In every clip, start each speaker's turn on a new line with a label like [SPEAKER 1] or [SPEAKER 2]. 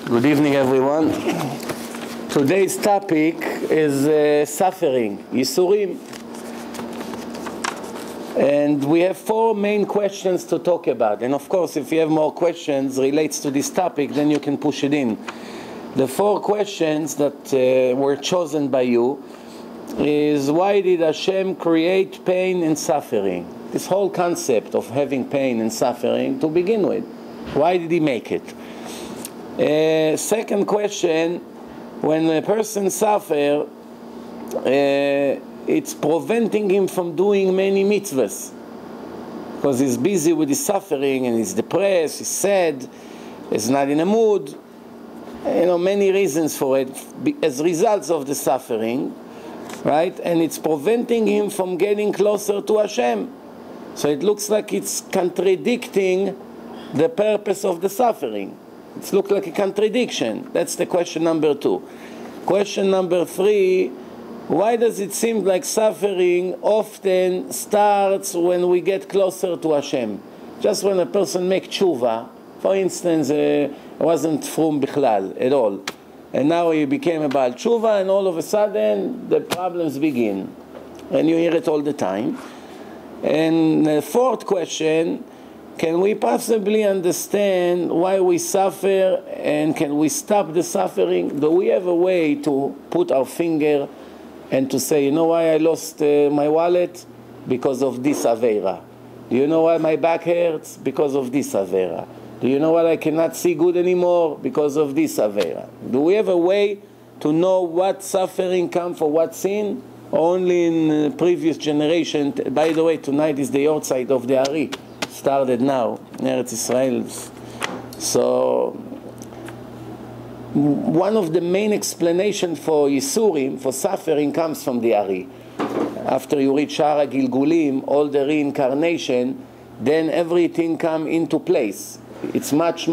[SPEAKER 1] Good evening, everyone. Today's topic is suffering, Yisurim. And we have four main questions to talk about. And of course, if you have more questions relates to this topic, then you can push it in. The four questions that were chosen by you is, why did Hashem create pain and suffering? This whole concept of having pain and suffering to begin with. Why did he make it? Second question, when a person suffers, it's preventing him from doing many mitzvahs. Because he's busy with his suffering and he's depressed, he's sad, he's not in a mood. Many reasons for it as results of the suffering, right? And it's preventing him from getting closer to Hashem. So it looks like it's contradicting the purpose of the suffering. It looks like a contradiction. That's the question number 2. Question number 3, why does it seem like suffering often starts when we get closer to Hashem? Just when a person makes tshuva, for instance, wasn't frum bichlal at all, and now he became a Baal tshuva, and all of a sudden the problems begin. And you hear it all the time. And the fourth question, can we possibly understand why we suffer, and can we stop the suffering? Do we have a way to put our finger and to say, you know why I lost my wallet? Because of this Aveira. Do you know why my back hurts? Because of this Aveira. Do you know why I cannot see good anymore? Because of this Aveira. Do we have a way to know what suffering comes for what sin? Only in previous generation. By the way, tonight is the outside of the Ari. Started now in Eretz Israel. So one of the main explanations for Yisurim, for suffering, comes from the Ari. After you reach Shara Gilgulim, all the reincarnation, then everything comes into place. It's much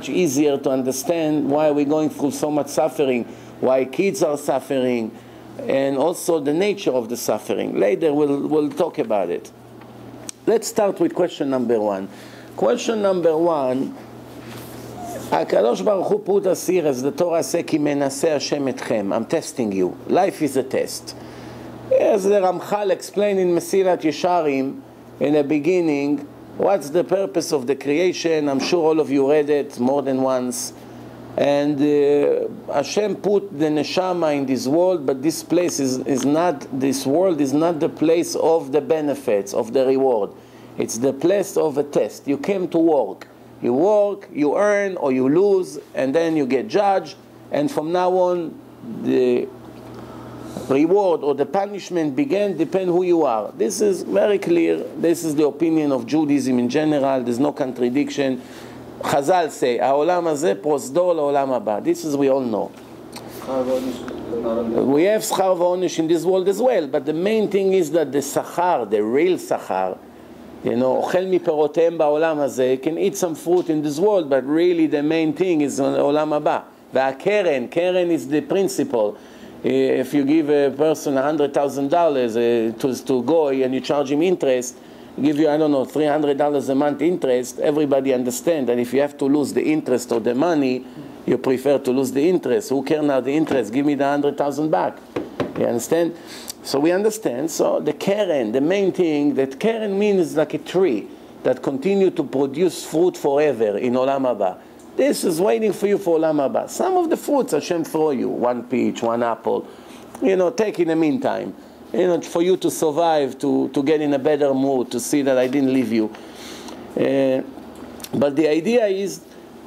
[SPEAKER 1] easier to understand why we're going through so much suffering, why kids are suffering, and also the nature of the suffering. Later we'll talk about it. Let's start with question number 1. Question number 1, HaKadosh Baruch Hu put us here, as the Torah says, Ki menaseh Hashem etchem. I'm testing you. Life is a test. As the Ramchal explained in Mesilat Yesharim in the beginning, what's the purpose of the creation? I'm sure all of you read it more than once. And Hashem put the neshama in this world, but this place is not, this world is not the place of the benefits, of the reward. It's the place of a test. You came to work. You work, you earn, or you lose, and then you get judged. And from now on, the reward or the punishment depend who you are. This is very clear. This is the opinion of Judaism in general. There's no contradiction. Chazal say, העולם הזה פרוזדור לעולם הבא. This is we all know. We have schar v'onish in this world as well, but the main thing is that the sachar, the real sachar, אוכל מפירותיהם בעולם הזה, can eat some fruit in this world, but really the main thing is העולם הבא. והקרן, keren is the principle. If you give a person $100,000 to Goy and you charge him interest, give you, I don't know, $300 a month interest, everybody understands that if you have to lose the interest or the money, you prefer to lose the interest. Who cares now the interest? Give me the 100,000 back. You understand? So we understand. So the keren, the main thing, that keren means like a tree that continue to produce fruit forever in Olam Haba. This is waiting for you for Olam Haba. Some of the fruits Hashem throw you, 1 peach, 1 apple, take in the meantime. For you to survive, to get in a better mood, to see that I didn't leave you. But the idea is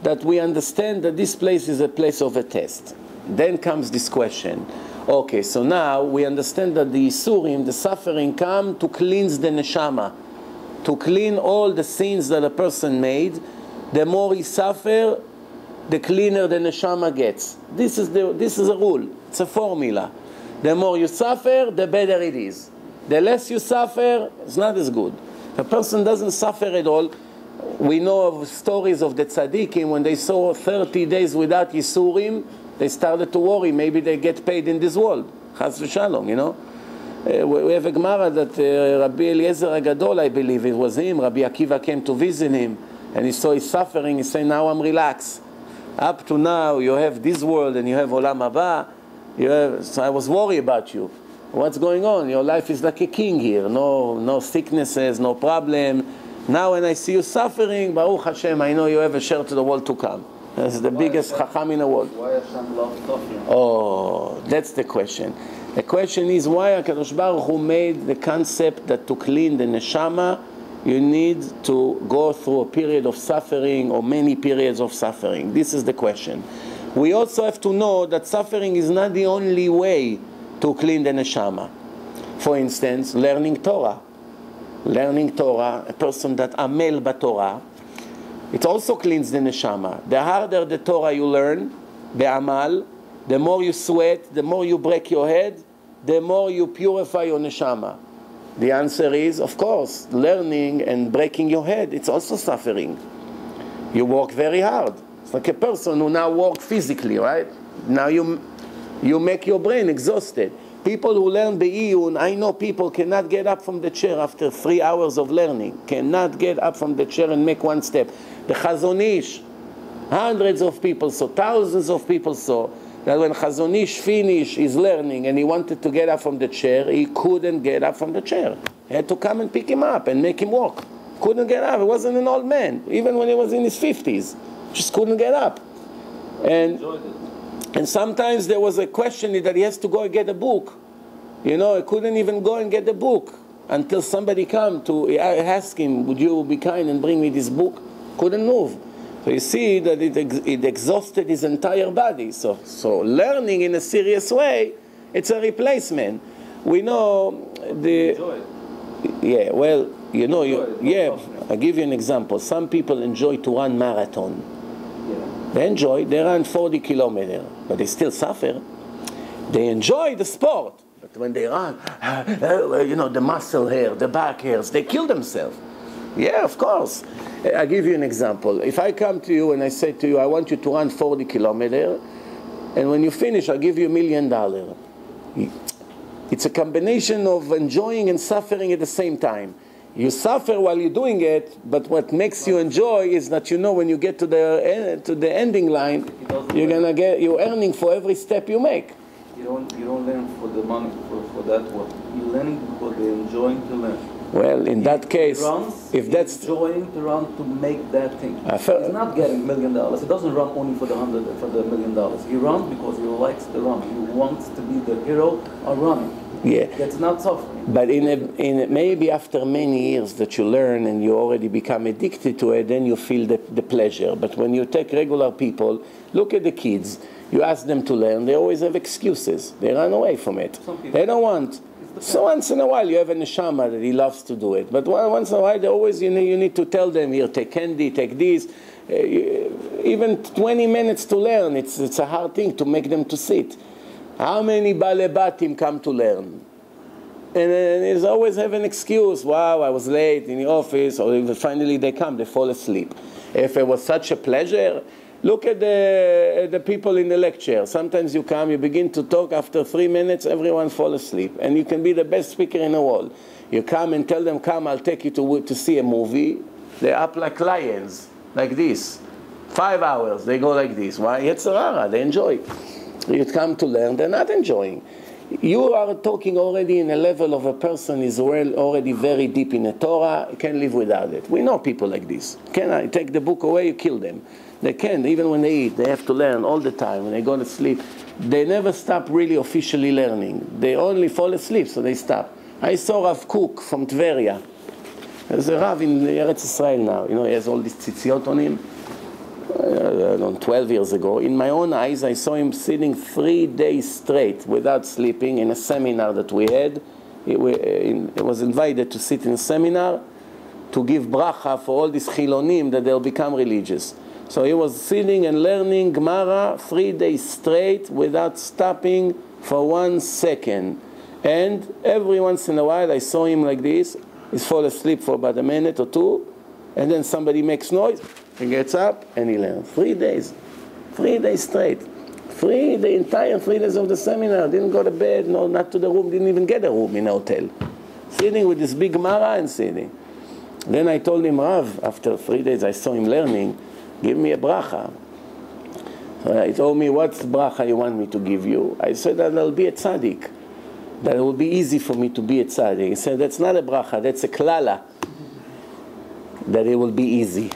[SPEAKER 1] that we understand that this place is a place of a test. Then comes this question. Okay, so now we understand that the Yisurim, the suffering, come to cleanse the neshama, to clean all the sins that a person made. The more he suffers, the cleaner the neshama gets. This is a rule. It's a formula. The more you suffer, the better it is. The less you suffer, it's not as good. If a person doesn't suffer at all, we know of stories of the tzaddikim, when they saw 30 days without Yisurim, they started to worry, maybe they get paid in this world. Chas v'shalom, We have a Gemara that Rabbi Eliezer HaGadol, I believe it was him, Rabbi Akiva came to visit him, and he saw his suffering. He said, now I'm relaxed. Up to now, you have this world and you have Olam Haba. So I was worried about you. What's going on? Your life is like a king here. No sicknesses, no problem. Now when I see you suffering, Baruch Hashem, I know you have a share to the world to come. That's the biggest chacham in the world.
[SPEAKER 2] Why Hashem loves suffering?
[SPEAKER 1] Oh, that's the question. The question is why HaKadosh Baruch Hu made the concept that to clean the neshama, you need to go through a period of suffering or many periods of suffering. This is the question. We also have to know that suffering is not the only way to clean the neshama. For instance, learning Torah. Learning Torah, a person that amel b'Torah, it also cleans the neshama. The harder the Torah you learn, be'amal, the more you sweat, the more you break your head, the more you purify your neshama. The answer is, of course, learning and breaking your head, it's also suffering. You work very hard. It's like a person who now works physically, right? Now you make your brain exhausted. People who learn Be'iyun, I know people cannot get up from the chair after 3 hours of learning. Cannot get up from the chair and make one step. The Chazon Ish, hundreds of people saw, thousands of people saw, that when Chazon Ish finished his learning and he wanted to get up from the chair, he couldn't get up from the chair. He had to come and pick him up and make him walk. Couldn't get up. He wasn't an old man, even when he was in his 50s. Just couldn't get up. And sometimes there was a question that he has to go and get a book. You know, he couldn't even go and get the book until somebody come to ask him, would you be kind and bring me this book? Couldn't move. So you see that it exhausted his entire body. So learning in a serious way, it's a replacement. We know I'll give you an example. Some people enjoy to run marathon. They run 40 kilometers, but they still suffer. They enjoy the sport, but when they run, the muscle hair, the back hairs, they kill themselves. Yeah, of course. I'll give you an example. If I come to you and I say to you, I want you to run 40 kilometers, and when you finish, I'll give you $1 million. It's a combination of enjoying and suffering at the same time. You suffer while you're doing it, but what makes you enjoy is that you know when you get to the ending line, you're earning for every step you make.
[SPEAKER 2] You don't learn for the money for that work. You're learning because they're enjoying to learn.
[SPEAKER 1] Well, in that case, if that's
[SPEAKER 2] enjoying to run to make that thing, he's not getting $1 million. He doesn't run only for the $1 million. He runs because he likes to run. He wants to be the hero of running.
[SPEAKER 1] Yeah,
[SPEAKER 2] that's not suffering.
[SPEAKER 1] But maybe after many years that you learn and you already become addicted to it, then you feel the pleasure. But when you take regular people, look at the kids. You ask them to learn, they always have excuses. They run away from it. They don't want. So once in a while you have a neshama that he loves to do it. But once in a while they always, you need to tell them, here, take candy, take this. Even 20 minutes to learn, it's a hard thing to make them to sit. How many balebatim come to learn? And they always have an excuse. Wow, I was late in the office. Or even finally they come, they fall asleep. If it was such a pleasure, look at the people in the lecture. Sometimes you come, you begin to talk. After 3 minutes, everyone falls asleep. And you can be the best speaker in the world. You come and tell them, come, I'll take you to see a movie. They're up like lions, like this. 5 hours, they go like this. Why? Yetzirah, they enjoy. You come to learn, they're not enjoying. You are talking already in a level of a person is already very deep in the Torah, can't live without it. We know people like this. Can I take the book away, you kill them. They can't, even when they eat, they have to learn all the time. When they go to sleep, they never stop really officially learning. They only fall asleep, so they stop. I saw Rav Kook from Tveria. There's a Rav in Eretz Israel now. He has all these tzitziot on him. 12 years ago, in my own eyes, I saw him sitting 3 days straight without sleeping in a seminar that we had. He was invited to sit in a seminar to give bracha for all these chilonim that they'll become religious. So he was sitting and learning Gemara 3 days straight without stopping for 1 second. And every once in a while, I saw him like this. He's fall asleep for about a minute or two, and then somebody makes noise. He gets up and he learns. 3 days. 3 days straight. The entire 3 days of the seminar. Didn't go to bed, no, not to the room, didn't even get a room in a hotel. Sitting with this big Mara and sitting. Then I told him, Rav, after 3 days I saw him learning, give me a bracha. He told me, what's the bracha you want me to give you? I said that I'll be a tzaddik. That it will be easy for me to be a tzaddik. He said, that's not a bracha, that's a klala. That it will be easy.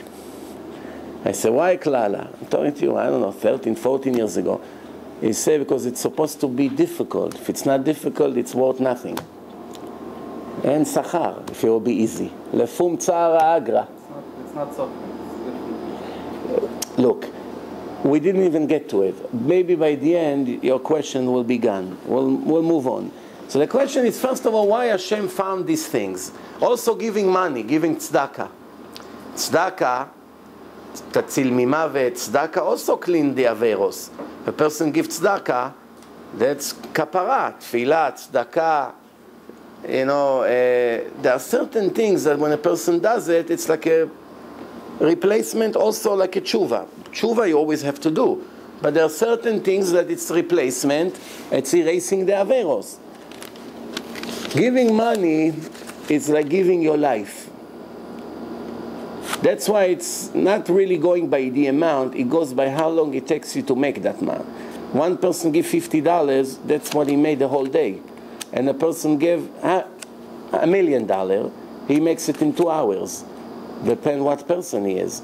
[SPEAKER 1] I said, why klala? I'm talking to you, I don't know, 13, 14 years ago. He said, because it's supposed to be difficult. If it's not difficult, it's worth nothing. And sachar, if it will be easy. Lefum tzara agra.
[SPEAKER 2] It's not suffering.
[SPEAKER 1] Look, we didn't even get to it. Maybe by the end, your question will be gone. We'll move on. So the question is, first of all, why Hashem found these things? Also giving money, giving tzedakah. Tzedakah, tatzil mimavet, tzedakah also clean the averos. If a person gives tzedakah, that's kapara, tfilah, tzedakah. You know, there are certain things that when a person does it, it's like a replacement, also like a tshuva. Tshuva you always have to do. But there are certain things that it's replacement, it's erasing the averos. Giving money is like giving your life. That's why it's not really going by the amount, it goes by how long it takes you to make that amount. One person give $50, that's what he made the whole day. And a person gave $1 million, he makes it in 2 hours. Depends what person he is.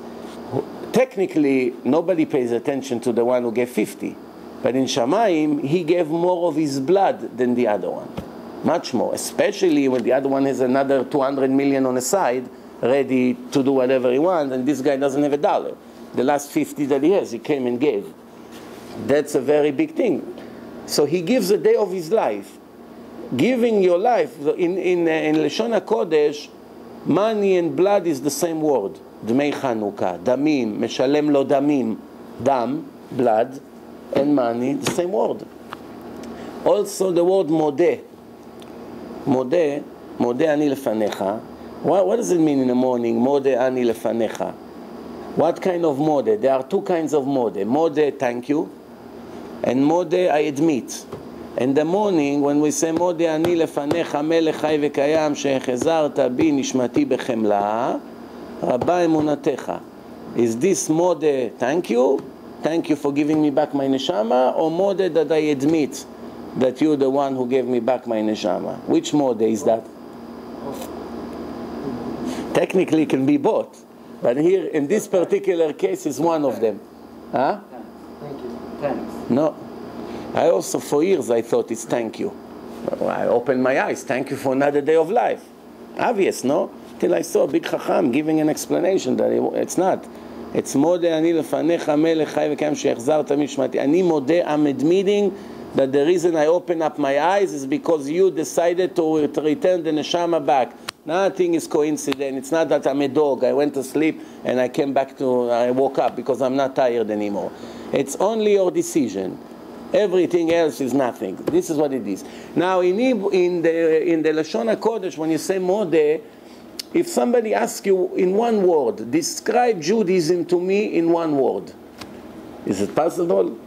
[SPEAKER 1] Technically, nobody pays attention to the one who gave 50. But in Shamayim, he gave more of his blood than the other one. Much more. Especially when the other one has another 200 million on the side, ready to do whatever he wants, and this guy doesn't have $1. The last 50 that he has, he came and gave. That's a very big thing. So he gives a day of his life. Giving your life, in Lashon HaKodesh, money and blood is the same word. Dmei Chanukah, damim, meshalem lo damim, dam, blood, and money, the same word. Also the word modeh. Modeh ani lefanecha. What does it mean in the morning? Modeh ani lefanecha. What kind of modeh? There are 2 kinds of modeh. Modeh, thank you, and modeh, I admit. In the morning, when we say modeh ani lefanecha melech chai vekayam shehezarta bi nishmati bechemla rabba emunatecha. Is this modeh thank you for giving me back my neshama, or modeh that I admit that you're the one who gave me back my neshama? Which modeh is that? Technically it can be both, but here in this particular case is one of them. Huh?
[SPEAKER 2] Thank you. Thanks.
[SPEAKER 1] No. I also, for years, I thought it's thank you. I opened my eyes, thank you for another day of life. Obvious, no? Till I saw a big chacham giving an explanation that it's not. It's modeh ani lefanecha melech chai v'kayam shehezarta mishmati. Ani modeh, I'm admitting that the reason I open up my eyes is because you decided to return the neshama back. Nothing is coincident. It's not that I'm a dog. I went to sleep and I woke up because I'm not tired anymore. It's only your decision. Everything else is nothing. This is what it is. Now, in the Lashon HaKodesh, when you say modeh, if somebody asks you in one word, describe Judaism to me in one word, is it possible?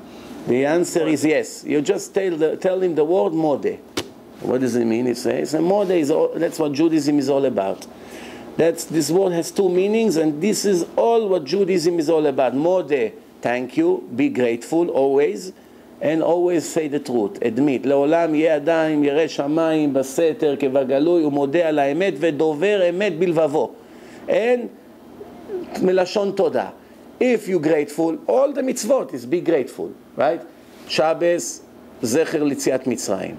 [SPEAKER 1] The answer is yes. You just tell him the word modeh. What does it mean? It says, and modeh that's what Judaism is all about. This word has 2 meanings, and this is all what Judaism is all about. Modeh, thank you, be grateful always, and always say the truth, admit. לעולם יהיה אדם ירא שמיים בסתר כבגלוי ומודה על האמת ודובר אמת בלבבו. And מלשון תודה. If you grateful, all the mitzvot is be grateful, right? Shabbos, זכר ליציאת מצרים.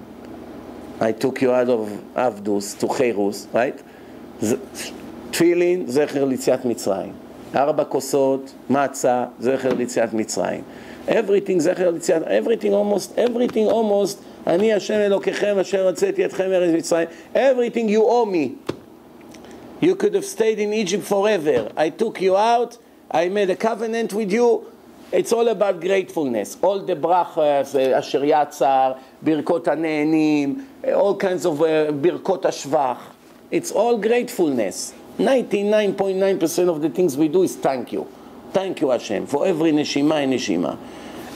[SPEAKER 1] I took you out of Avdus to Cherus, right? Tefillin, זכר ליציאת מצרים. 4 כוסות, מצה, זכר ליציאת מצרים. Everything, everything almost, אני השם אלוקיכם אשר הוצאתי אתכם מארץ מצרים. Everything you owe me. You could have stayed in Egypt forever. I took you out, I made a covenant with you. It's all about gratefulness. All the brachas, אשר יצר, ברכות הנהנים, all kinds of ברכות השבח. It's all gratefulness. 99.9% of the things we do is thank you. Thank you, Hashem, for every neshima and neshima.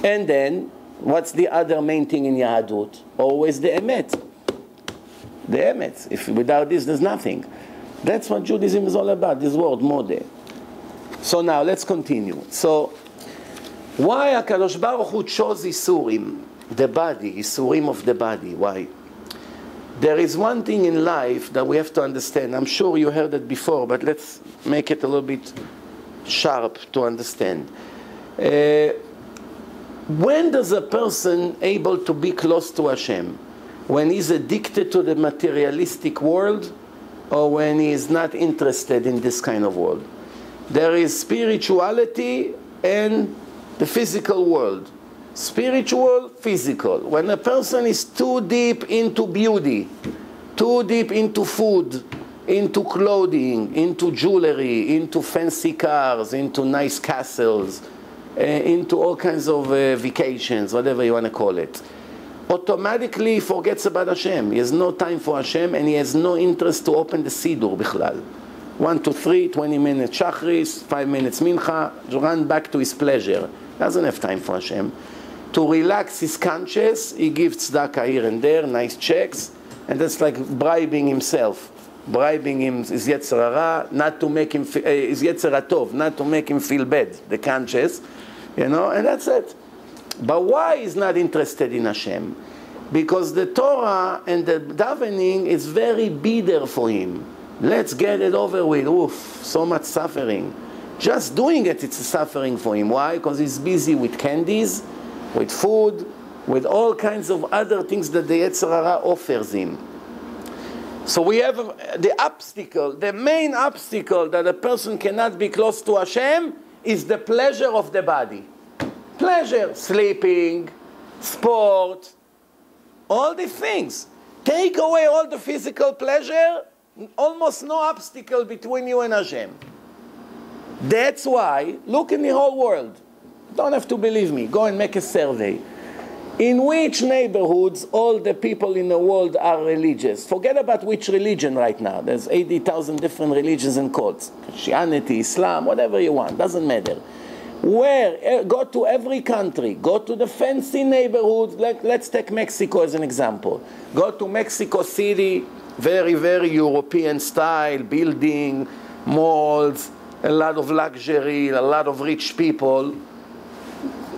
[SPEAKER 1] And then, what's the other main thing in Yahadut? Always the emet. The emet. If without this, there's nothing. That's what Judaism is all about, this word, modeh. So now, let's continue. So, Why HaKadosh Baruch Hu chose Isurim, the body, Isurim of the body? Why? There is one thing in life that we have to understand. I'm sure you heard it before, but let's make it a little bit sharp to understand. When does a person able to be close to Hashem? When he's addicted to the materialistic world, or when he is not interested in this kind of world? There is spirituality and the physical world. Spiritual, physical. When a person is too deep into beauty, too deep into food, into clothing, into jewelry, into fancy cars, into nice castles, into all kinds of vacations, whatever you want to call it, automatically forgets about Hashem. He has no time for Hashem, and he has no interest to open the Sidur Bichlal. 1 to 3, 20 minutes Shachris, 5 minutes Mincha, run back to his pleasure. Doesn't have time for Hashem. To relax his conscience, he gives tzedakah here and there, nice checks, and that's like bribing himself. Bribing him, his Yetzer Hara, not to make him, his Yetzer Hatov, not to make him feel bad, the conscience, you know, and that's it. But why he's not interested in Hashem? Because the Torah and the davening is very bitter for him. Let's get it over with. Oof, so much suffering. Just doing it, it's a suffering for him. Why? Because he's busy with candies, with food, with all kinds of other things that the Yetzer Hara offers him. So we have the obstacle, the main obstacle that a person cannot be close to Hashem is the pleasure of the body. Pleasure, sleeping, sport, all these things. Take away all the physical pleasure, almost no obstacle between you and Hashem. That's why, look in the whole world. Don't have to believe me. Go and make a survey. In which neighborhoods all the people in the world are religious? Forget about which religion right now. There's 80,000 different religions and cults. Christianity, Islam, whatever you want. Doesn't matter. Where? Go to every country. Go to the fancy neighborhoods. Let's take Mexico as an example. Go to Mexico City. Very, very European style. Building, malls, a lot of luxury, a lot of rich people.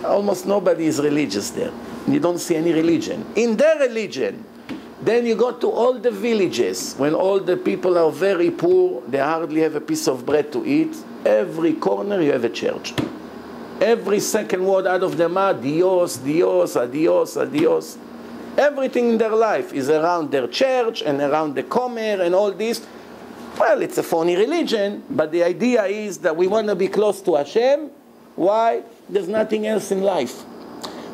[SPEAKER 1] Almost nobody is religious there. You don't see any religion. In their religion, then you go to all the villages, when all the people are very poor, they hardly have a piece of bread to eat. Every corner you have a church. Every second word out of their mouth, Dios, Dios, adios, adios. Everything in their life is around their church and around the Comer and all this. Well, it's a phony religion, but the idea is that we want to be close to Hashem. Why? There's nothing else in life.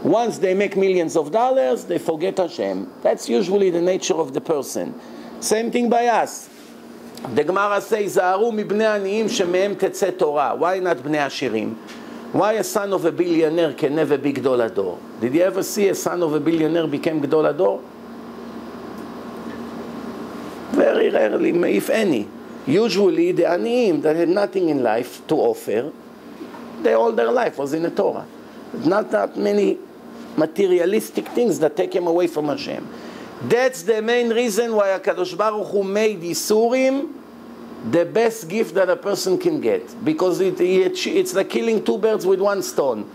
[SPEAKER 1] Once they make millions of dollars, they forget Hashem. That's usually the nature of the person. Same thing by us. The Gemara says, "Zaharu mibnei aniyim shemehem tetzeh Torah." Why not bnei ashirim? Why a son of a billionaire can never be Gdol Hador? Did you ever see a son of a billionaire become Gdol Hador? Very rarely, if any. Usually the aniyim that had nothing in life to offer, all their life was in the Torah. Not that many materialistic things that take him away from Hashem. That's the main reason why HaKadosh Baruch Hu made Yisurim the best gift that a person can get. Because it's like killing two birds with one stone.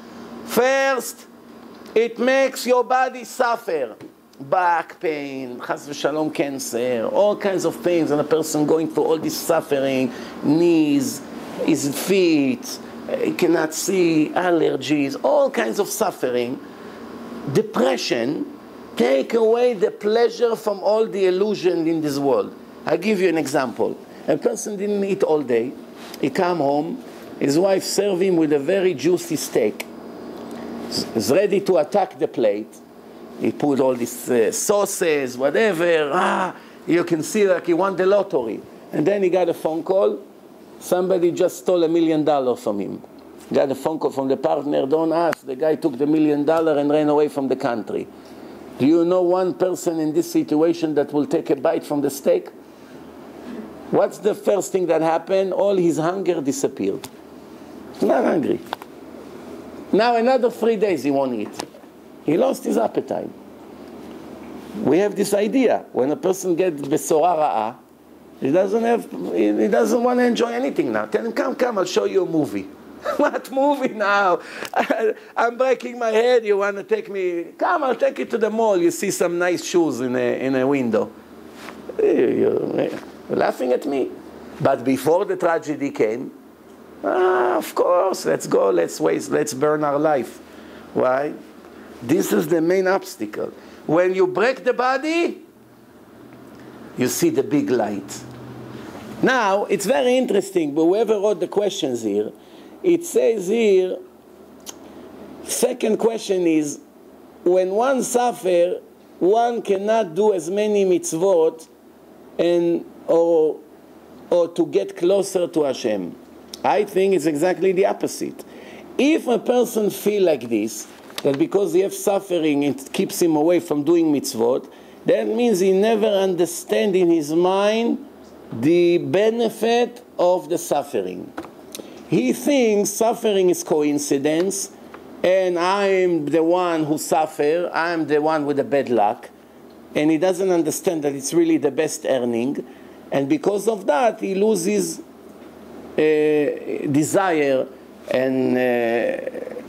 [SPEAKER 1] First, it makes your body suffer. Back pain, chas v'shalom cancer, all kinds of pains, and a person going through all this suffering, knees, his feet, he cannot see, allergies, all kinds of suffering. Depression, take away the pleasure from all the illusion in this world. I'll give you an example. A person didn't eat all day. He come home, his wife served him with a very juicy steak. He's ready to attack the plate. He put all these sauces, whatever. You can see like he won the lottery. And then he got a phone call. Somebody just stole $1 million from him. Got a phone call from the partner. Don't ask. The guy took the $1 million and ran away from the country. Do you know one person in this situation that will take a bite from the steak? What's the first thing that happened? All his hunger disappeared. He's not hungry. Now another 3 days he won't eat. He lost his appetite. We have this idea. When a person gets besora ra'ah, he doesn't want to enjoy anything now. Tell him, come, I'll show you a movie. What movie now? I'm breaking my head. You want to take me? Come, I'll take you to the mall. You see some nice shoes in a window. You're laughing at me. But before the tragedy came, of course, let's go, let's waste, let's burn our life. Why? This is the main obstacle. When you break the body, you see the big light. Now, it's very interesting, but whoever wrote the questions here, it says here, second question is, when one suffers, one cannot do as many mitzvot or to get closer to Hashem. I think it's exactly the opposite. If a person feels like this, that because he has suffering, it keeps him away from doing mitzvot, that means he never understands in his mind the benefit of the suffering. He thinks suffering is coincidence, and I'm the one who suffers, I'm the one with the bad luck, and he doesn't understand that it's really the best earning, and because of that he loses desire and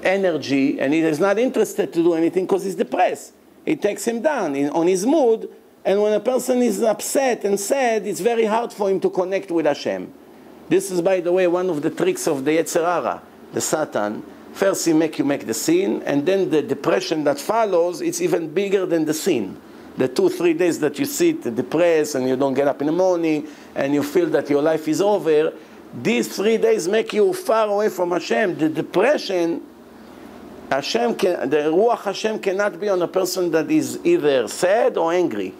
[SPEAKER 1] energy, and he is not interested to do anything because he's depressed. It takes him down on his mood, and when a person is upset and sad, it's very hard for him to connect with Hashem. This is, by the way, one of the tricks of the Yetzer Hara, the Satan. First he make you make the sin, and then the depression that follows, it's even bigger than the sin. The 2-3 days that you sit depressed and you don't get up in the morning and you feel that your life is over, these 3 days make you far away from Hashem. The depression, the Ruach Hashem cannot be on a person that is either sad or angry.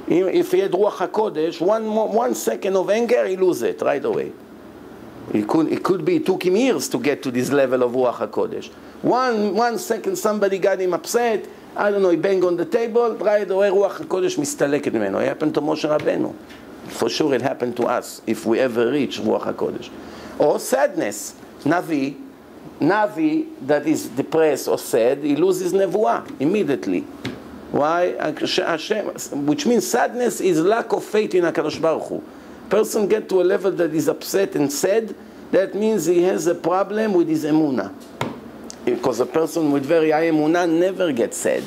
[SPEAKER 1] If he had Ruach HaKodesh, 1 second of anger, he loses it right away. It took him years to get to this level of Ruach HaKodesh. One second somebody got him upset, I don't know, he banged on the table, right away Ruach HaKodesh מסתלקת ממנו. It happened to Moshe Rabbeinu. For sure it happened to us, if we ever reach Ruach HaKodesh. Or sadness. Navi that is depressed or sad, he loses nevuah immediately. Why? Hashem, which means sadness is lack of faith in HaKadosh Baruch Hu. Person get to a level that is upset and sad, that means he has a problem with his emunah. Because a person with very high emunah never gets sad,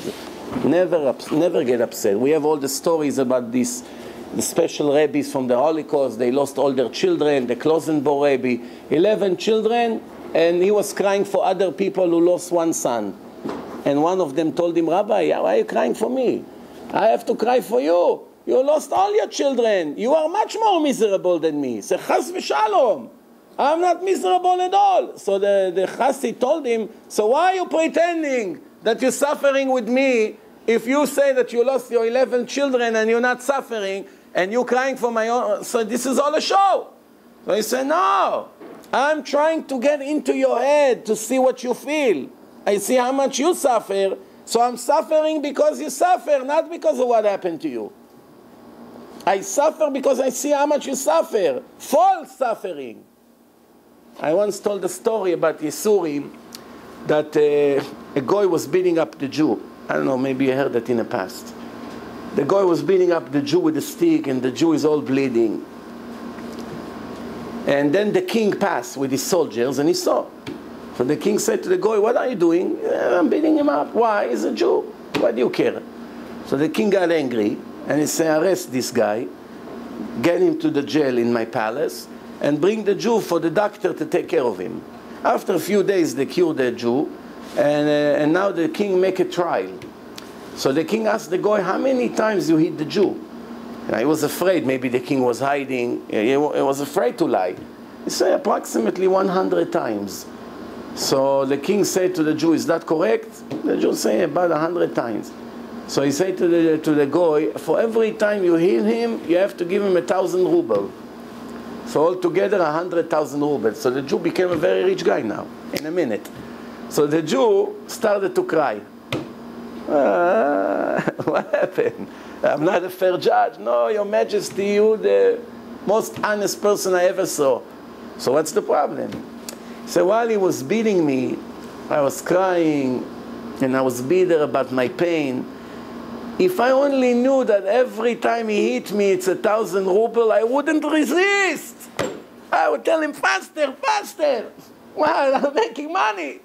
[SPEAKER 1] never get upset. We have all the stories about this, the special rabbis from the Holocaust. They lost all their children. The Klosenborg Rabbi, 11 children, and he was crying for other people who lost one son. And one of them told him, Rabbi, why are you crying for me? I have to cry for you. You lost all your children. You are much more miserable than me. Say, Chas v'shalom. I'm not miserable at all. So the Chassid told him, so why are you pretending that you're suffering with me if you say that you lost your 11 children and you're not suffering and you're crying for my own? So this is all a show. So he said, no, I'm trying to get into your head to see what you feel. I see how much you suffer, so I'm suffering because you suffer, not because of what happened to you. I suffer because I see how much you suffer. False suffering. I once told a story about Yisurim, that a guy was beating up the Jew. I don't know, maybe you heard that in the past. The guy was beating up the Jew with a stick, and the Jew is all bleeding. And then the king passed with his soldiers, and he saw. So the king said to the guy, what are you doing? I'm beating him up. Why? He's a Jew. Why do you care? So the king got angry, and he said, arrest this guy, get him to the jail in my palace, and bring the Jew for the doctor to take care of him. After a few days, they cured the Jew, and now the king make a trial. So the king asked the guy, how many times you hit the Jew? And he was afraid, maybe the king was hiding, he was afraid to lie. He said, approximately 100 times. So the king said to the Jew, is that correct? The Jew said, about 100 times. So he said to the guy, for every time you heal him, you have to give him 1,000 rubles. So altogether 100,000 rubles. So the Jew became a very rich guy now, in a minute. So the Jew started to cry. What happened? I'm not a fair judge. No, Your Majesty, you're the most honest person I ever saw. So what's the problem? So while he was beating me, I was crying, and I was bitter about my pain. If I only knew that every time he hit me it's 1,000 rubles, I wouldn't resist. I would tell him, faster, faster. Wow, I'm making money.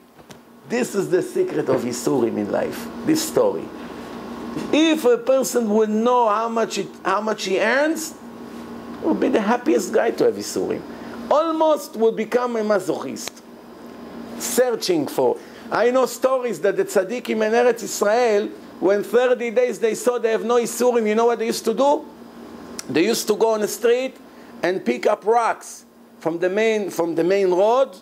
[SPEAKER 1] This is the secret of Yisurim in life, this story. If a person would know how much he earns, he would be the happiest guy to have Yisurim. Almost would become a masochist, searching for. I know stories that the tzaddikim in Eretz Israel, when 30 days they saw they have no Yisurim, you know what they used to do? They used to go on the street and pick up rocks from the main road.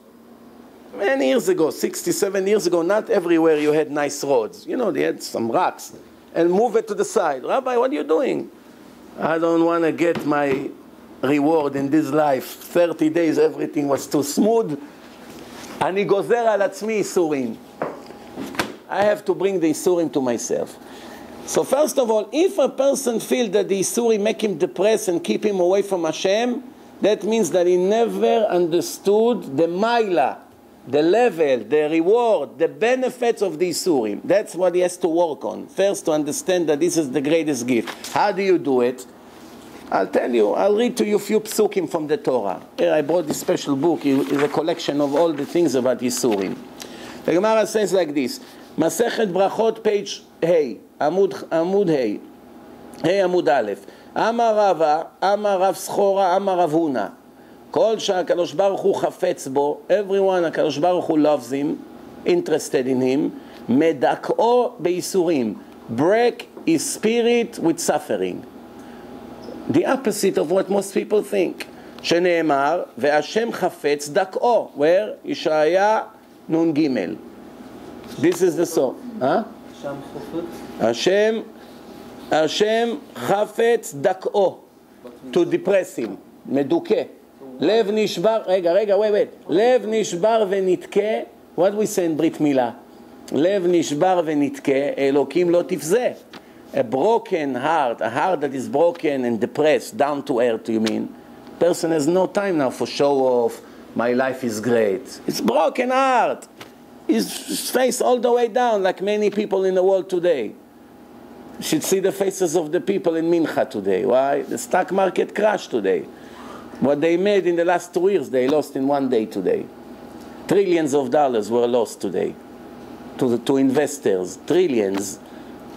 [SPEAKER 1] Many years ago, 67 years ago, not everywhere you had nice roads. You know, they had some rocks. And move it to the side. Rabbi, what are you doing? I don't want to get my reward in this life. 30 days, everything was too smooth. אני גוזר על עצמי איסורים. I have to bring the Isurim to myself. So first of all, if a person feels that the Isurim make him depressed and keep him away from Hashem, that means that he never understood the Maila, the level, the reward, the benefits of the Isurim. That's what he has to work on. First, to understand that this is the greatest gift. How do you do it? I'll tell you, I'll read to you a few psukim from the Torah. Here I brought this special book. It's a collection of all the things about Yisurim. The Gemara says like this, Masechet Brachot, page Hey, Amud Hey, Hey Amud Aleph. Amar Rava, Amar Rav Schora, Amar Rav Huna. כל שהקדוש ברוך הוא חפץ בו, everyone הקדוש ברוך הוא loves him, interested in him, מדכאו בייסורים, break his spirit with suffering. The opposite of what most people think. שנאמר, והשם חפץ דכאו, where? ישעיה נון ג'. This is the song. השם חפץ דכאו, to depress him, מדוכא. לב נשבר, wait. לב נשבר ונתקה, what we say in ברית מילה? לב נשבר ונתקה, אלוקים לא תפזה. A broken heart, a heart that is broken and depressed, down to earth, you mean? Person has no time now for show off, my life is great. It's broken heart. His face all the way down, like many people in the world today. You should see the faces of the people in Mincha today. Why? The stock market crashed today. What they made in the last 2 years, they lost in one day today. Trillions of dollars were lost today to investors. Trillions.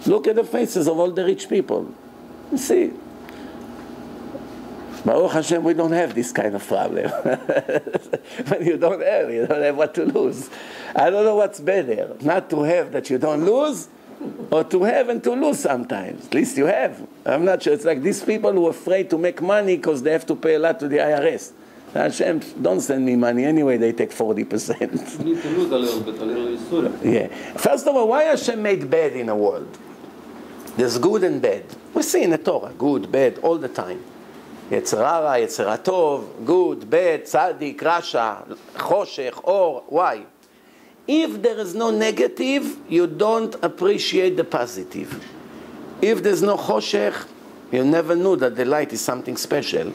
[SPEAKER 1] Look at the faces of all the rich people. You see. Baruch Hashem, we don't have this kind of problem. When you don't have what to lose. I don't know what's better, not to have that you don't lose, or to have and to lose sometimes. At least you have. I'm not sure. It's like these people who are afraid to make money because they have to pay a lot to the IRS. Hashem, don't send me money anyway, they take 40%.
[SPEAKER 2] You need to lose a little bit, a little Yisura.
[SPEAKER 1] Yeah. First of all, why Hashem made bad in the world? There's good and bad. We see in the Torah, good, bad, all the time. Yetzirah, Yetzirah Tov, good, bad, tzaddik, rasha, choshech, or. Why? If there is no negative, you don't appreciate the positive. If there's no choshech, you never knew that the light is something special.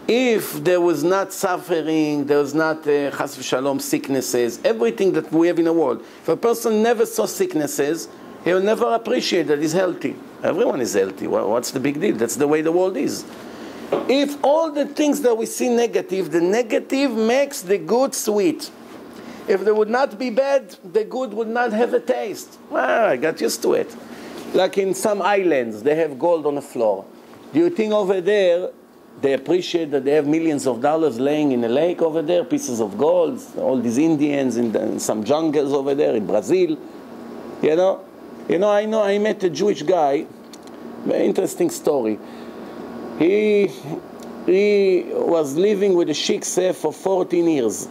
[SPEAKER 1] If there was not suffering, there was not chas v'shalom sicknesses, everything that we have in the world. If a person never saw sicknesses, he will never appreciate that he's healthy. Everyone is healthy. Well, what's the big deal? That's the way the world is. If all the things that we see negative, the negative makes the good sweet. If there would not be bad, the good would not have a taste. Well, I got used to it. Like in some islands, they have gold on the floor. Do you think over there, they appreciate that they have millions of dollars laying in a lake over there, pieces of gold, all these Indians in some jungles over there in Brazil? I met a Jewish guy, very interesting story. He was living with a shikse for 14 years.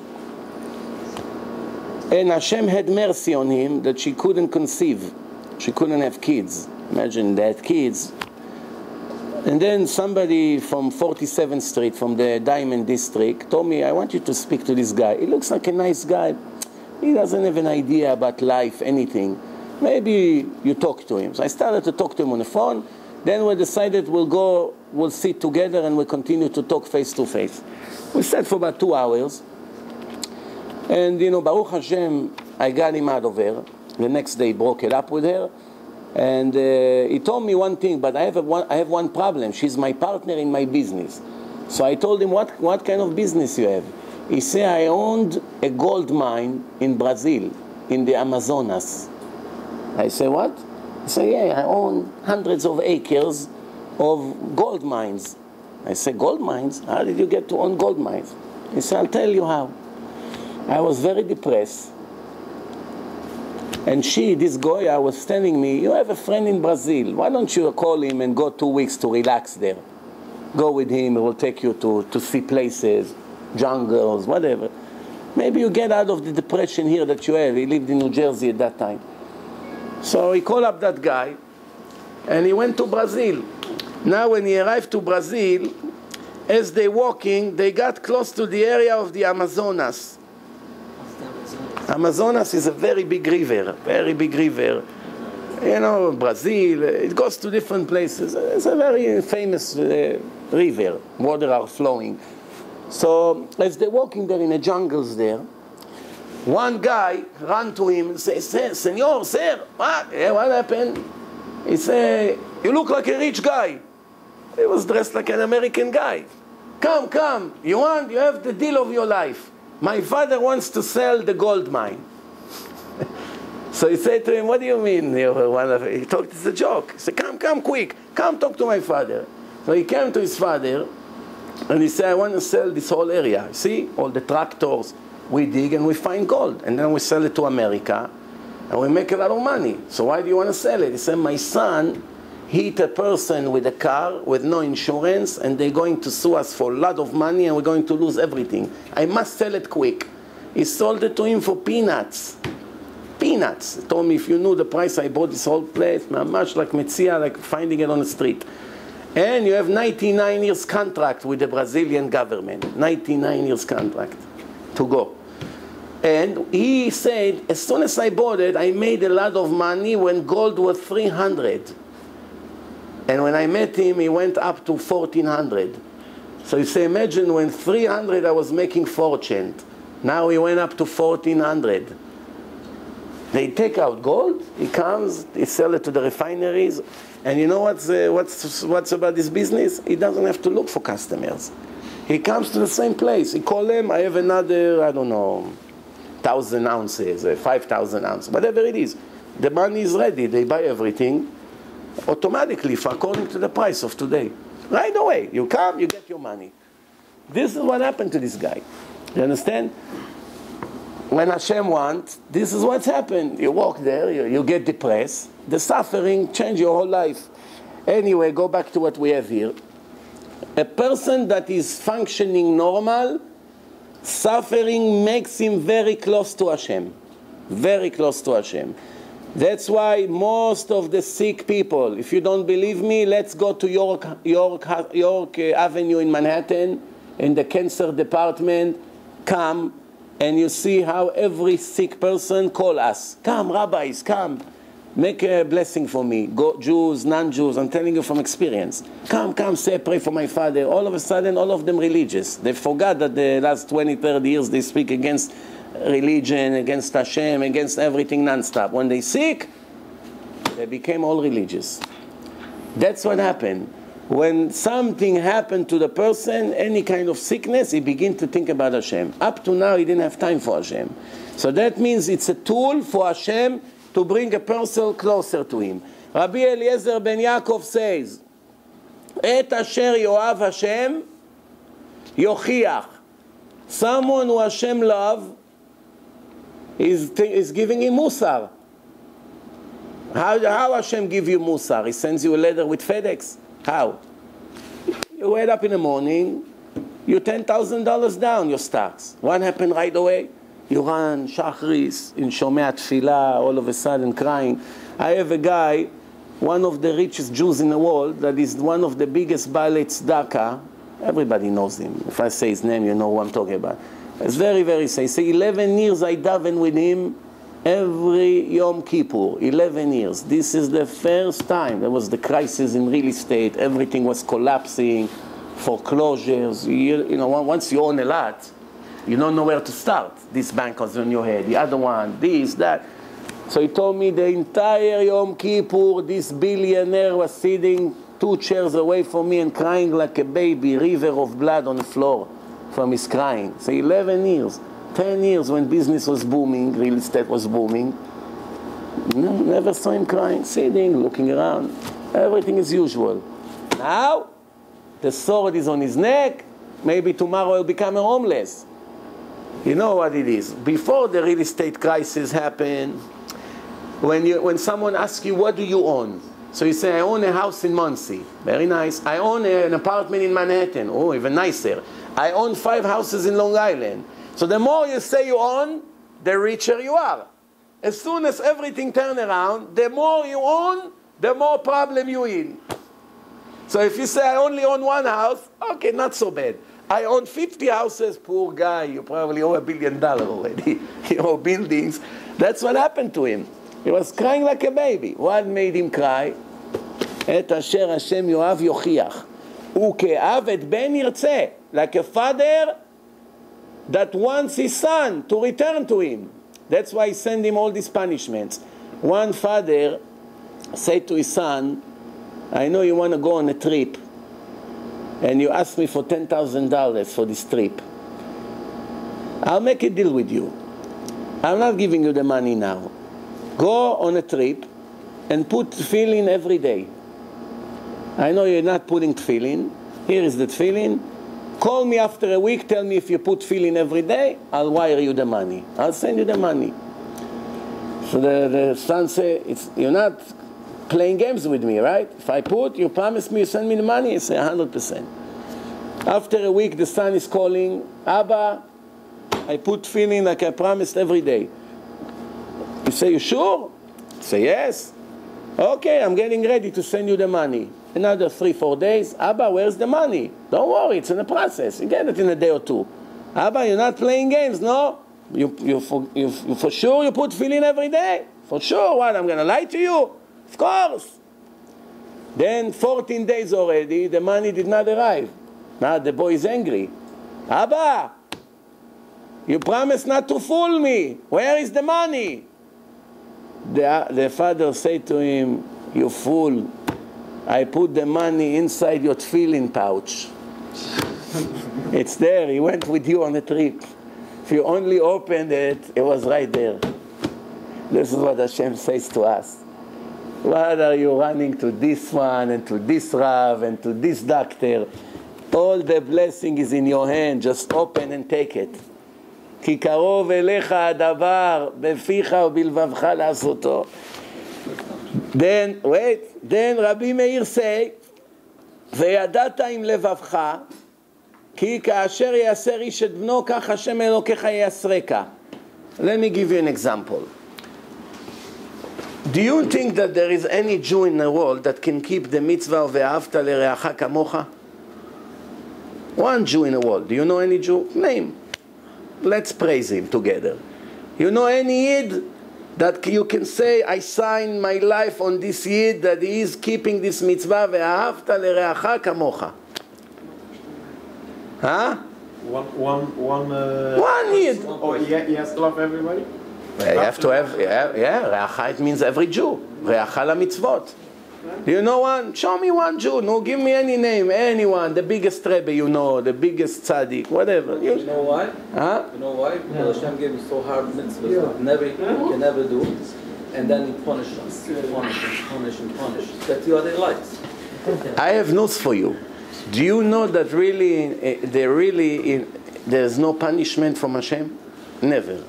[SPEAKER 1] And Hashem had mercy on him that she couldn't conceive. She couldn't have kids. Imagine they had kids. And then somebody from 47th Street, from the Diamond District, told me, I want you to speak to this guy. He looks like a nice guy. He doesn't have an idea about life, anything. Maybe you talk to him. So I started to talk to him on the phone. Then we decided we'll sit together and we'll continue to talk face to face. We sat for about 2 hours. And, Baruch Hashem, I got him out of her. The next day, broke it up with her. And he told me one thing, but I have one problem. She's my partner in my business. So I told him, what kind of business you have? He said, I owned a gold mine in Brazil, in the Amazonas. I said, what? He said, yeah, I own hundreds of acres of gold mines. I said, gold mines? How did you get to own gold mines? He said, I'll tell you how. I was very depressed. And this Goya was telling me, you have a friend in Brazil. Why don't you call him and go 2 weeks to relax there? Go with him, he will take you to see places, jungles, whatever. Maybe you get out of the depression here that you have. He lived in New Jersey at that time. So he called up that guy, and he went to Brazil. Now when he arrived to Brazil, as they walking, they got close to the area of the Amazonas. Amazonas is a very big river, very big river. You know, Brazil, it goes to different places. It's a very famous river, water are flowing. So as they're walking there in the jungles there, one guy ran to him and said, Senor, sir, what happened? He said, you look like a rich guy. He was dressed like an American guy. Come, you have the deal of your life. My father wants to sell the gold mine. So he said to him, what do you mean? He thought it's a joke. He said, come quick, come talk to my father. So he came to his father, and he said, I want to sell this whole area. See, all the tractors, we dig and we find gold. And then we sell it to America, and we make a lot of money. So why do you want to sell it? He said, my son hit a person with a car with no insurance, and they're going to sue us for a lot of money, and we're going to lose everything. I must sell it quick. He sold it to him for peanuts. Peanuts. He told me, if you knew the price I bought this whole place, much like Metzia, like finding it on the street. And you have 99 years contract with the Brazilian government. 99 years contract to go. And he said, as soon as I bought it, I made a lot of money when gold was 300. And when I met him, he went up to 1,400. So you say, imagine when 300 I was making fortune. Now he went up to 1,400. They take out gold, he comes, he sell it to the refineries. And you know what's about this business? He doesn't have to look for customers. He comes to the same place. He call them, I have another, I don't know, 1,000 ounces, 5,000 ounces, whatever it is. The money is ready. They buy everything automatically according to the price of today. Right away. You come, you get your money. This is what happened to this guy. You understand? When Hashem wants, this is what's happened. You walk there, you get depressed. The suffering change your whole life. Anyway, go back to what we have here. A person that is functioning normal, suffering makes him very close to Hashem. Very close to Hashem. That's why most of the sick people, if you don't believe me, let's go to York Avenue in Manhattan, in the cancer department. Come, and you see how every sick person call us. Come, rabbis, come. Make a blessing for me. Go, Jews, non-Jews, I'm telling you from experience. Come, say, pray for my father. All of a sudden, all of them religious. They forgot that the last 20, 30 years they speak against religion, against Hashem, against everything non-stop. When they sick, they became all religious. That's what happened. When something happened to the person, any kind of sickness, he began to think about Hashem. Up to now, he didn't have time for Hashem. So that means it's a tool for Hashem to bring a person closer to him. Rabbi Eliezer ben Yaakov says, Et asher yoav Hashem, yochiach. Someone who Hashem love is giving him musar. How Hashem give you musar? He sends you a letter with FedEx. How? You wake up in the morning, you're $10,000 down your stocks. What happened right away? You run shachris in Shomei Tfilah, all of a sudden crying. I have a guy, one of the richest Jews in the world, that is one of the biggest Baalei Tzedakah. Everybody knows him. If I say his name, you know who I'm talking about. It's very, very sad. Say 11 years I daven with him every Yom Kippur. 11 years. This is the first time. There was the crisis in real estate. Everything was collapsing. Foreclosures. You know, once you own a lot, you don't know where to start. This bank was on your head. The other one, this, that. So he told me the entire Yom Kippur, this billionaire was sitting 2 chairs away from me and crying like a baby, river of blood on the floor. from his crying. So 11 years, 10 years when business was booming, real estate was booming. No, never saw him crying, sitting, looking around. Everything is usual. Now, the sword is on his neck. Maybe tomorrow he'll become a homeless. You know what it is. Before the real estate crisis happened, when someone asks you, what do you own? So you say, I own a house in Muncie. Very nice. I own an apartment in Manhattan. Oh, even nicer. I own 5 houses in Long Island. So the more you say you own, the richer you are. As soon as everything turns around, the more you own, the more problem you're in. So if you say, I only own 1 house, okay, not so bad. I own 50 houses, poor guy, you probably owe $1 billion already. You owe buildings. That's what happened to him. He was crying like a baby. What made him cry? את אשר השם יאהב יוכיח. וכאב את בן ירצה. Like a father that wants his son to return to him. That's why he sent him all these punishments. One father said to his son, I know you want to go on a trip, and you asked me for $10,000 for this trip. I'll make a deal with you. I'm not giving you the money now. Go on a trip and put tefillin every day. I know you're not putting tefillin. Here is the tefillin. Call me after a week, tell me if you put tefillin every day, I'll wire you the money. I'll send you the money. So the son said, you're not playing games with me, right? If I put, you promise me you send me the money? He said, 100%. After a week, the son is calling, Abba, I put tefillin like I promised every day. You say, you sure? I say, yes. Okay, I'm getting ready to send you the money. Another 3-4 days. Abba, where's the money? Don't worry, it's in the process. You get it in a day or 2. Abba, you're not playing games, no? You for sure you put tefillin every day? For sure. What, I'm going to lie to you? Of course. Then 14 days already, the money did not arrive. Now the boy is angry. Abba, you promised not to fool me. Where is the money? The father said to him, you fool, I put the money inside your tefillin pouch. It's there. He went with you on a trip. If you only opened it, it was right there. This is what Hashem says to us. What are you running to this one and to this Rav and to this doctor? All the blessing is in your hand. Just open and take it. כי קרוב אליך הדבר, בפיך ובלבבך לעשותו. Then Rabbi Meir say, וידעת עם לבבך, כי כאשר יעשר איש את בנו, כך השם אלוקיך יעשרך. Let me give you an example. Do you think that there is any Jew in the world that can keep the mitzvah of ואהבת לרעך כמוך? One Jew in the world. Do you know any Jew? Name. Let's praise him together. You know any Yid that you can say, I sign my life on this Yid that he is keeping this mitzvah ואהבת לרעך כמוך? Huh? One Yid.
[SPEAKER 3] Oh, he has to love everybody?
[SPEAKER 1] You have to have, רעך, it means every Jew. רעך למצוות. Do you know one? Show me one Jew. No, give me any name, anyone. The biggest Rebbe you know, the biggest tzaddik, whatever.
[SPEAKER 2] You know why?
[SPEAKER 1] Huh?
[SPEAKER 2] You know why? Because Hashem gave you so hard mitzvahs that you can never do, and then He punishes us, punish. That you are the lights.
[SPEAKER 1] I have news for you. Do you know that there's no punishment from Hashem? Never.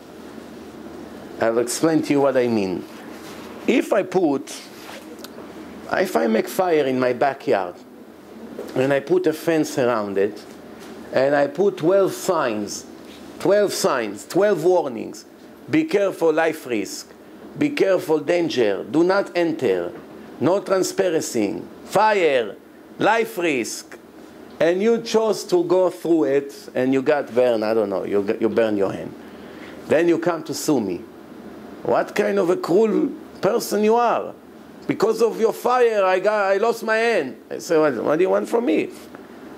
[SPEAKER 1] I'll explain to you what I mean. If I make fire in my backyard, and I put a fence around it, and I put 12 signs, 12 warnings, be careful, life risk, be careful, danger, do not enter, no transparency, fire, life risk, and you chose to go through it, and you got burned, I don't know, you burn your hand. Then you come to sue me. What kind of a cruel person you are? Because of your fire, I lost my hand. I say, what do you want from me?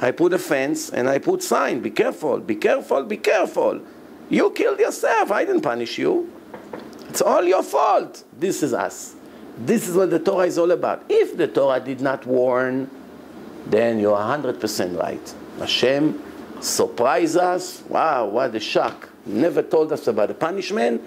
[SPEAKER 1] I put a fence and I put sign, be careful, be careful, be careful. You killed yourself, I didn't punish you. It's all your fault. This is us. This is what the Torah is all about. If the Torah did not warn, then you're 100% right. Hashem surprise us. Wow, what a shock. Never told us about the punishment.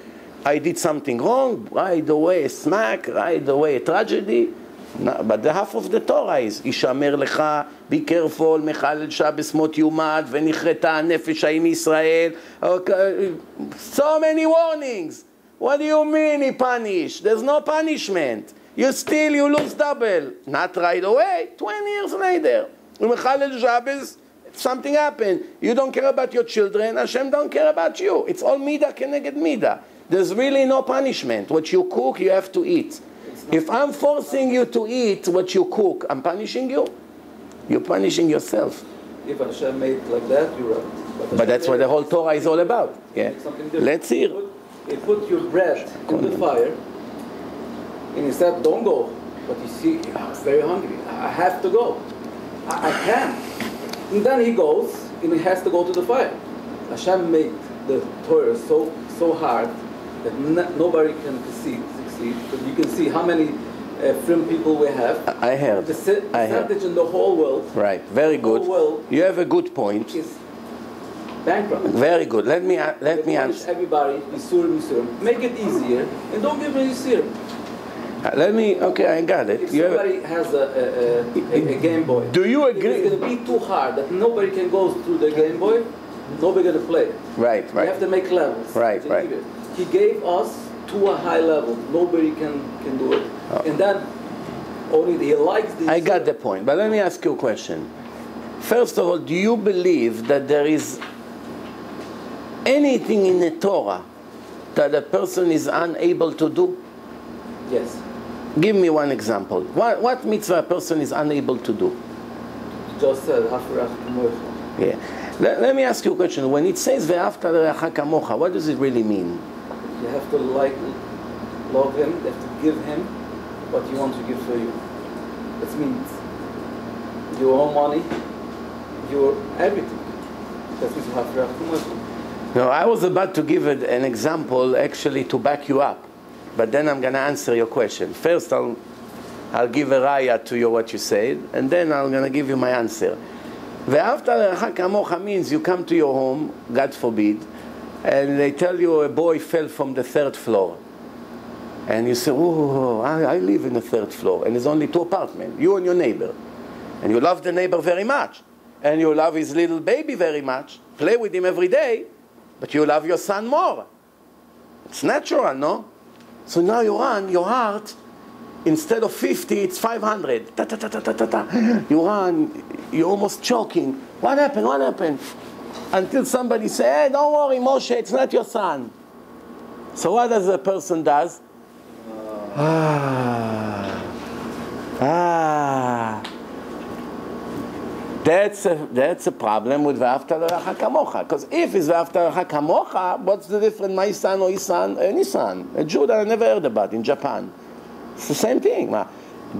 [SPEAKER 1] I did something wrong, right away a smack, right away a tragedy. No, but the half of the Torah is, Ishamer lecha, be careful, Mechalel Shabbos mot yumad, v'nichreta nefesh ha'im Yisrael. Okay. So many warnings. What do you mean he punished? There's no punishment. You steal, you lose double. Not right away, 20 years later. Mechalel Shabbos, something happened. You don't care about your children, Hashem don't care about you. It's all midah keneged midah. There's really no punishment. What you cook, you have to eat. If I'm forcing you to eat what you cook, I'm punishing you? You're punishing yourself.
[SPEAKER 2] If Hashem made like that, you're right.
[SPEAKER 1] But that's what the whole Torah is all about. Yeah. Let's hear.
[SPEAKER 2] You put your bread in the fire, and he said, don't go. But you see, I'm very hungry. I have to go. I can't. And then he goes, and he has to go to the fire. Hashem made the Torah so hard that nobody can succeed. But you can see how many film people we have.
[SPEAKER 1] I heard.
[SPEAKER 2] The percentage in the whole world.
[SPEAKER 1] Right. Very good. You have a good point.
[SPEAKER 2] Is bankrupt.
[SPEAKER 1] Very good. Let me answer.
[SPEAKER 2] Everybody, Yisurim. Make it easier, and don't give me Yisurim.
[SPEAKER 1] Okay, I got it.
[SPEAKER 2] If somebody has a Game Boy,
[SPEAKER 1] do you agree?
[SPEAKER 2] If it's going to be too hard that nobody can go through the Game Boy, nobody going to play it.
[SPEAKER 1] Right.
[SPEAKER 2] You have to make levels.
[SPEAKER 1] Right.
[SPEAKER 2] He gave us to a high level. Nobody can do it. Oh. And then only he likes this.
[SPEAKER 1] I got the point. But let me ask you a question. First of all, do you believe that there is anything in the Torah that a person is unable to do?
[SPEAKER 2] Yes.
[SPEAKER 1] Give me one example. What mitzvah a person is unable to do?
[SPEAKER 2] Just said,
[SPEAKER 1] yeah. Let me ask you a question. When it says ve'afta l'reacha kamocha, what does it really mean?
[SPEAKER 2] You have to love him. You have to give him what you want to give for you. That means your own money, your everything. That means you have to.
[SPEAKER 1] No, I was about to give an example actually to back you up. But then I'm going to answer your question. First, I'll give a raya to what you said, and then I'm going to give you my answer. Ve'afta l'reacha kamocha means you come to your home, God forbid, and they tell you a boy fell from the 3rd floor. And you say, oh, I live in the 3rd floor, and there's only 2 apartments, you and your neighbor. And you love the neighbor very much. And you love his little baby very much. Play with him every day, but you love your son more. It's natural, no? So now you run, your heart, instead of 50, it's 500. Ta, ta, ta, ta, ta, ta, ta. You run, you're almost choking. What happened? Until somebody says, hey, don't worry, Moshe, it's not your son. So what does a person does? That's a problem with ve'afta l'reacha kamocha. Because if it's ve'afta l'reacha kamocha, what's the difference? My son or his son? Any son. A Jew that I never heard about in Japan. It's the same thing.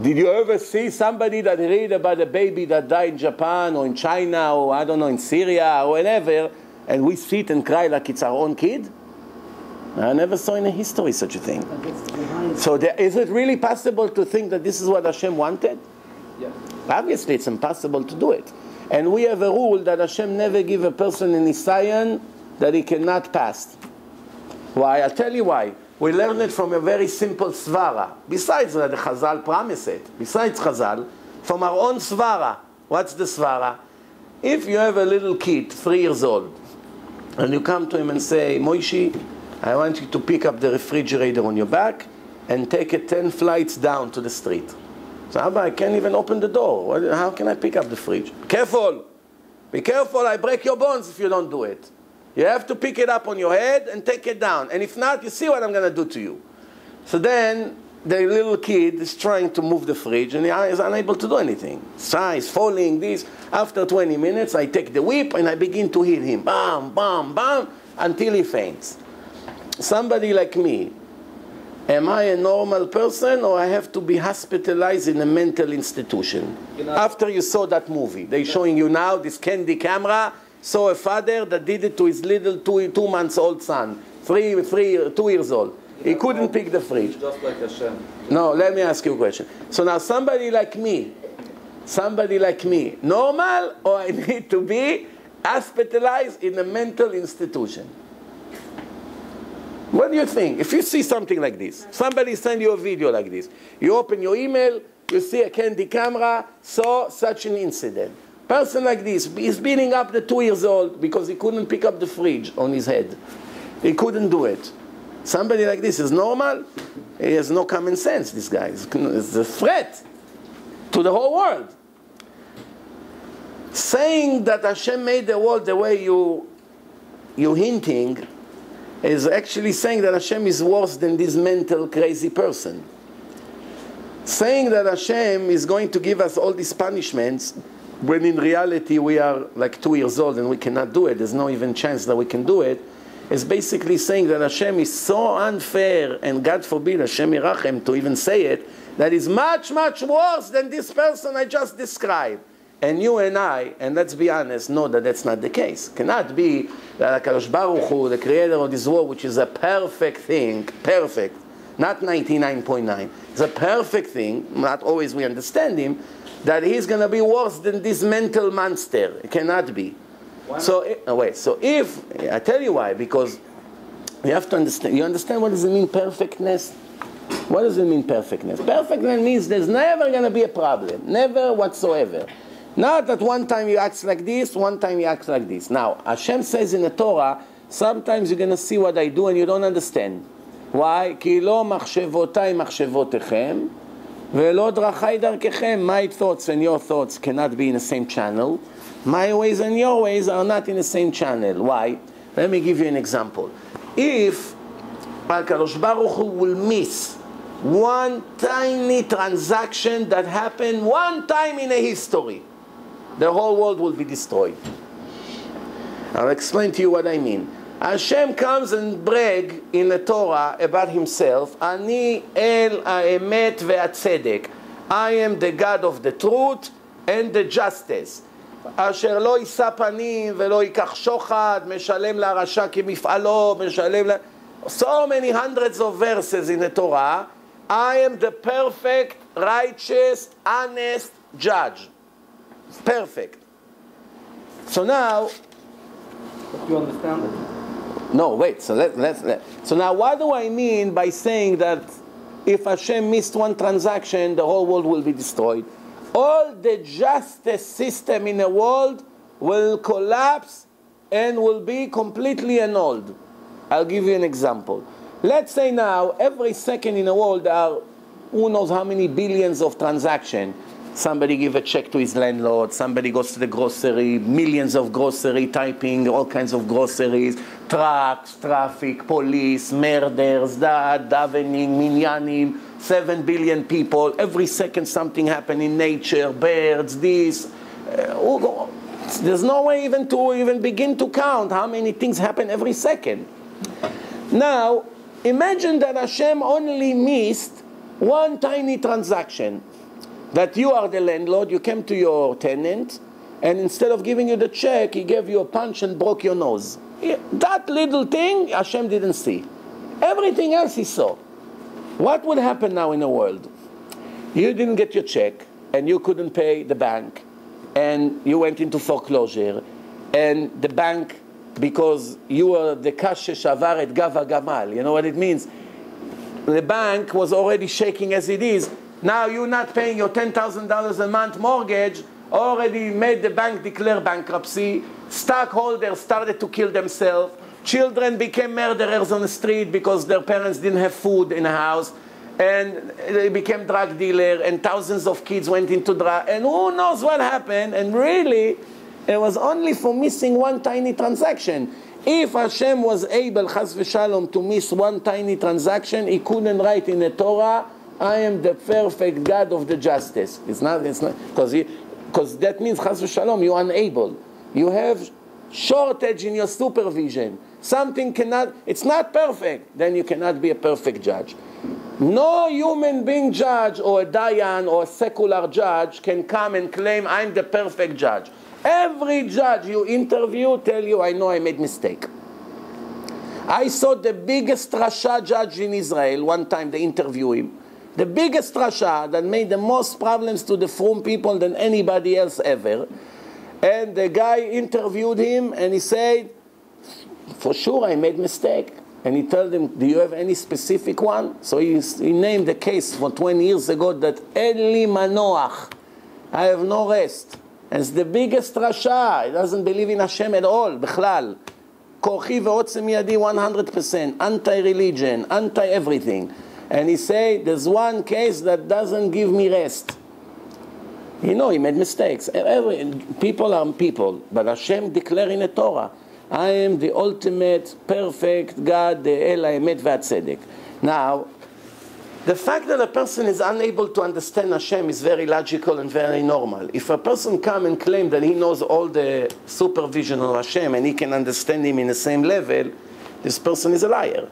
[SPEAKER 1] Did you ever see somebody that read about a baby that died in Japan or in China or I don't know, in Syria or wherever, and we sit and cry like it's our own kid? I never saw in history such a thing. So is it really possible to think that this is what Hashem wanted?
[SPEAKER 2] Yeah.
[SPEAKER 1] Obviously, it's impossible to do it. And we have a rule that Hashem never give a person in Nisayan that he cannot pass. Why? I'll tell you why. We learn it from a very simple svara. Besides that, the Chazal promised it. Besides Chazal, from our own svara. What's the svara? If you have a little kid, 3 years old, and you come to him and say, Moishi, I want you to pick up the refrigerator on your back and take it 10 flights down to the street. So Abba, I can't even open the door. How can I pick up the fridge? Careful! Be careful, I break your bones if you don't do it. You have to pick it up on your head and take it down. And if not, you see what I'm going to do to you. So then the little kid is trying to move the fridge and he is unable to do anything. He's falling, this. After 20 minutes, I take the whip and I begin to hit him. Bam, bam, bam, until he faints. Somebody like me, am I a normal person or I have to be hospitalized in a mental institution? After you saw that movie, they're showing you now this candy camera, saw a father that did it to his little 2 months old son, 2 years old. He couldn't pick the fridge.
[SPEAKER 2] Just like Hashem.
[SPEAKER 1] No, let me ask you a question. So now somebody like me, normal or I need to be hospitalized in a mental institution. What do you think? If you see something like this, somebody send you a video like this, you open your email, you see a candy camera, saw such an incident. Person like this, he's beating up the 2 years old because he couldn't pick up the fridge on his head. He couldn't do it. Somebody like this is normal? He has no common sense, this guy. It's a threat to the whole world. Saying that Hashem made the world the way you're hinting is actually saying that Hashem is worse than this mental crazy person. Saying that Hashem is going to give us all these punishments when in reality we are like 2 years old and we cannot do it, there's no even chance that we can do it, is basically saying that Hashem is so unfair, and God forbid Hashem Yirachem to even say it, that is much, much worse than this person I just described. And you and I, and let's be honest, know that that's not the case. It cannot be that HaKadosh Baruch Hu, the creator of this world, which is a perfect thing, perfect, not 99.9, it's a perfect thing, not always we understand him, that he's going to be worse than this mental monster. It cannot be. So if, I tell you why, because you have to understand, you understand what does it mean perfectness? What does it mean perfectness? Perfectness means there's never going to be a problem, never whatsoever. Not that one time you act like this, one time you act like this. Now, Hashem says in the Torah, sometimes you're going to see what I do and you don't understand. Why? כי לא מחשבותיי מחשבותיכם, ולא דרכי דרככם. My thoughts and your thoughts cannot be in the same channel. My ways and your ways are not in the same channel. Why? Let me give you an example. If HaKadosh Baruch Hu will miss one tiny transaction that happened one time in a history, the whole world will be destroyed. I'll explain to you what I mean. Hashem comes and brag in the Torah about himself, Ani el ha'emet ve'atzedek. I am the God of the truth and the justice. אשר לא יישא פנים ולא ייקח שוחד, משלם לרשע כמפעלו, משלם ל... So many hundreds of verses in the Torah. I am the perfect, righteous, honest judge. Perfect. So now...
[SPEAKER 2] But you understand it?
[SPEAKER 1] No, wait. So so now what do I mean by saying that if Hashem missed one transaction, the whole world will be destroyed? All the justice system in the world will collapse and will be completely annulled. I'll give you an example. Let's say now, every second in the world there are who knows how many billions of transactions. Somebody give a check to his landlord, somebody goes to the grocery, millions of grocery, typing all kinds of groceries, trucks, traffic, police, murders, davening, minyanim, 7 billion people, every second something happen in nature, birds, this. There's no way even to begin to count how many things happen every second. Now, imagine that Hashem only missed one tiny transaction. That you are the landlord, you came to your tenant, and instead of giving you the check, he gave you a punch and broke your nose. That little thing, Hashem didn't see. Everything else he saw. What would happen now in the world? You didn't get your check, and you couldn't pay the bank, and you went into foreclosure, and the bank, because you were the kash shavar et gava gamal, you know what it means? The bank was already shaking as it is. Now you're not paying your $10,000 a month mortgage, already made the bank declare bankruptcy, stockholders started to kill themselves, children became murderers on the street because their parents didn't have food in the house, and they became drug dealers, and thousands of kids went into drug, and who knows what happened, and really, it was only for missing one tiny transaction. If Hashem was able, chas v'shalom, to miss one tiny transaction, he couldn't write in the Torah, I am the perfect God of the justice. It's not, because that means, chas v'shalom, you're unable. You have shortage in your supervision. Something cannot, it's not perfect. Then you cannot be a perfect judge. No human being judge or a dayan or a secular judge can come and claim, I'm the perfect judge. Every judge you interview tell you, I know I made mistake. I saw the biggest Rasha judge in Israel, one time they interviewed him. The biggest Rasha that made the most problems to the Frum people than anybody else ever. And the guy interviewed him, and he said, for sure I made mistake. And he told him, do you have any specific one? So he named the case for 20 years ago that Eli Manoach, I have no rest. And it's the biggest Rasha. He doesn't believe in Hashem at all, בכלל. Korchi ve'otzem yadi 100%, anti-religion, anti-everything. And he said, there's one case that doesn't give me rest. You know, he made mistakes. People are people, but Hashem declared in the Torah, I am the ultimate, perfect God, the El HaEmet VaHaTzedek. Now, the fact that a person is unable to understand Hashem is very logical and very normal. If a person come and claim that he knows all the supervision of Hashem and he can understand him in the same level, this person is a liar.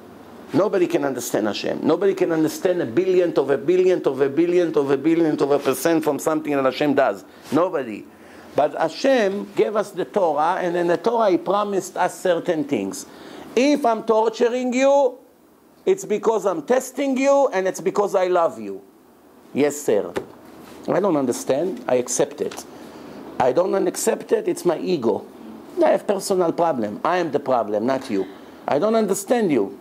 [SPEAKER 1] Nobody can understand Hashem. Nobody can understand a billionth of a billionth of a billionth of a billionth of a percent from something that Hashem does. Nobody. But Hashem gave us the Torah, and in the Torah He promised us certain things. If I'm torturing you, it's because I'm testing you, and it's because I love you. Yes, sir. I don't understand. I accept it. I don't accept it. It's my ego. I have personal problem. I am the problem, not you. I don't understand you.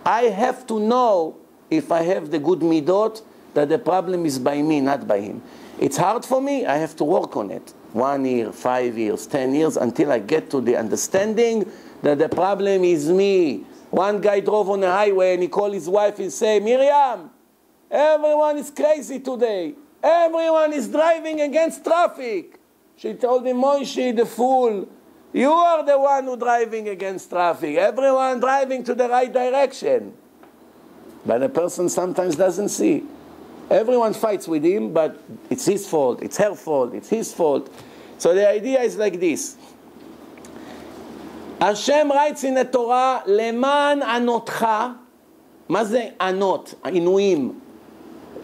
[SPEAKER 1] I have to know if I have the good midot, that the problem is by me, not by him. It's hard for me. I have to work on it. 1 year, 5 years, 10 years, until I get to the understanding that the problem is me. One guy drove on the highway and he called his wife and said, Miriam, everyone is crazy today. Everyone is driving against traffic. She told him, Moshe, the fool, you are the one who driving against traffic. Everyone driving to the right direction. But the person sometimes doesn't see. Everyone fights with him, but it's his fault, it's her fault, it's his fault. So the idea is like this. Hashem writes in the Torah, למען ענותך, מה זה ענות? עינויים.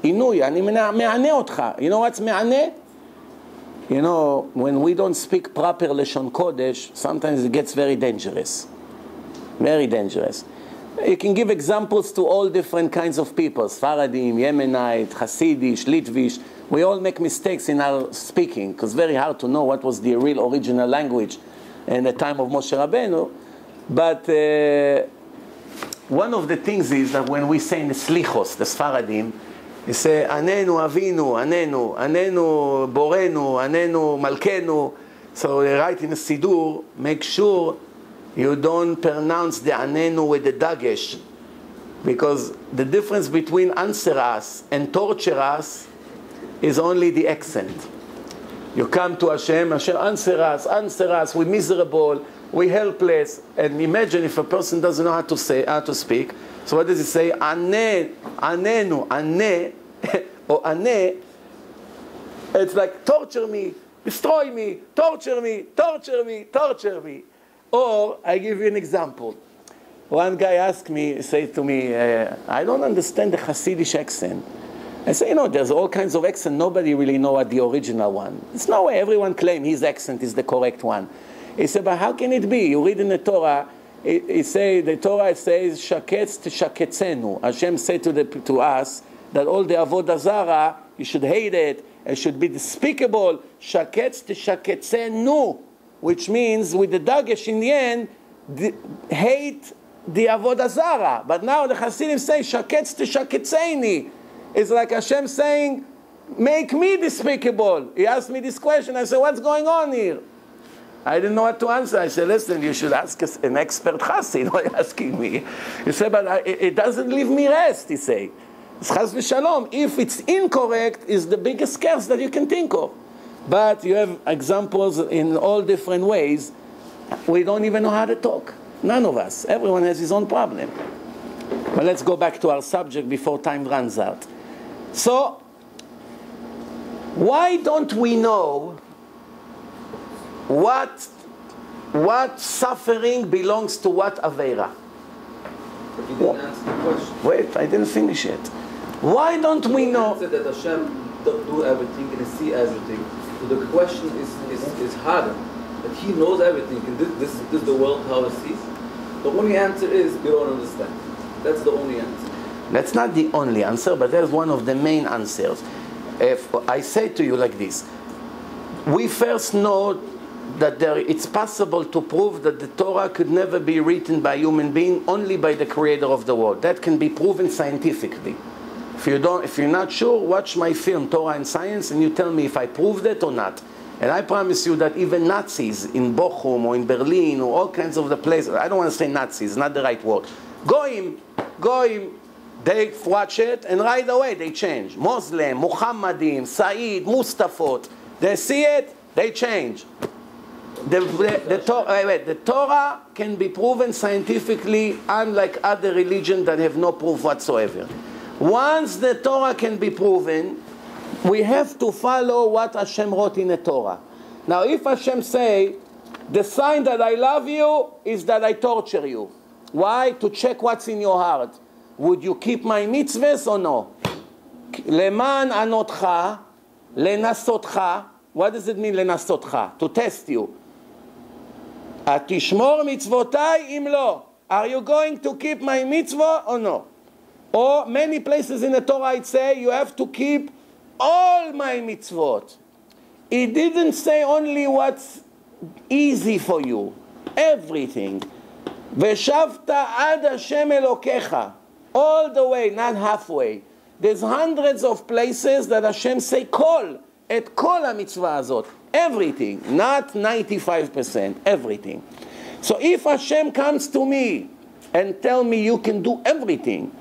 [SPEAKER 1] עינוי, אני מענה אותך. You know what's מענה? You know, when we don't speak proper Lashon Kodesh, sometimes it gets very dangerous. Very dangerous. You can give examples to all different kinds of people. Sfaradim, Yemenite, Hasidish, Litvish. We all make mistakes in our speaking, because it's very hard to know what was the real original language in the time of Moshe Rabbeinu. But one of the things is that when we say in the Slichos, the Sfaradim, you say, Anenu Avinu, Anenu, Anenu Borenu, Anenu Malkenu. So they write in the Sidur, make sure you don't pronounce the Anenu with the Dagesh, because the difference between answer us and torture us is only the accent. You come to Hashem, Hashem, answer us, we're miserable, we're helpless. And imagine if a person doesn't know how to speak. So what does he say? Ane, Anenu, Ane, or Ane. It's like, torture me, destroy me, torture me, torture me, torture me. Or, I give you an example. One guy asked me, say to me, I don't understand the Hasidic accent. I say, you know, there's all kinds of accents. Nobody really knows what the original one. There's no way everyone claims his accent is the correct one. He said, but how can it be? You read in the Torah, the Torah says, Shaketz teshaketzenu. Hashem said to us that all the Avodah Zarah, you should hate it, it should be despicable. Shaketz teshaketzenu. Which means, with the Dagesh in the end, hate the Avodah Zarah. But now the Hasidim say, Shaketz teshaketzeini. It's like Hashem saying, make me despicable. He asked me this question. I said, what's going on here? I didn't know what to answer. I said, listen, you should ask an expert Hasid. Why are you asking me? He said, but it doesn't leave me rest, he said. It's Chas v'shalom. If it's incorrect, it's the biggest curse that you can think of. But you have examples in all different ways. We don't even know how to talk. None of us. Everyone has his own problem. But let's go back to our subject before time runs out. So, why don't we know what suffering belongs to what Aveira?
[SPEAKER 2] But you didn't answer the question.
[SPEAKER 1] Wait, I didn't finish it. Why don't we know?
[SPEAKER 2] You said that Hashem do everything and see everything. So the question is harder. That He knows everything. And this is the world how it sees. The only answer is we don't understand. That's the only answer.
[SPEAKER 1] That's not the only answer, but that's one of the main answers. If I say to you like this, we first know that it's possible to prove that the Torah could never be written by a human being, only by the creator of the world. That can be proven scientifically. If you're not sure, watch my film, Torah and Science, and you tell me if I proved it or not. And I promise you that even Nazis in Bochum or in Berlin or all kinds of the places, I don't want to say Nazis, not the right word. Goyim, they watch it and right away they change. Muslim, Muhammadim, Said, Mustafot, they see it, they change. The Torah can be proven scientifically, unlike other religions that have no proof whatsoever. Once the Torah can be proven, we have to follow what Hashem wrote in the Torah. Now, if Hashem say, the sign that I love you is that I torture you. Why? To check what's in your heart. Would you keep my mitzvahs or no? Leman anotcha, lenasotcha. What does it mean, lenasotcha? To test you. Atishmor mitzvotai im lo. Are you going to keep my mitzvah or no? Or many places in the Torah it say you have to keep all my mitzvot. It didn't say only what's easy for you. Everything. Veshavta ad Hashem Elokecha. All the way, not halfway. There's hundreds of places that Hashem say kol. Et kol ha-mitzvah azot. Everything. Not 95%. Everything. So if Hashem comes to me and tell me you can do everything,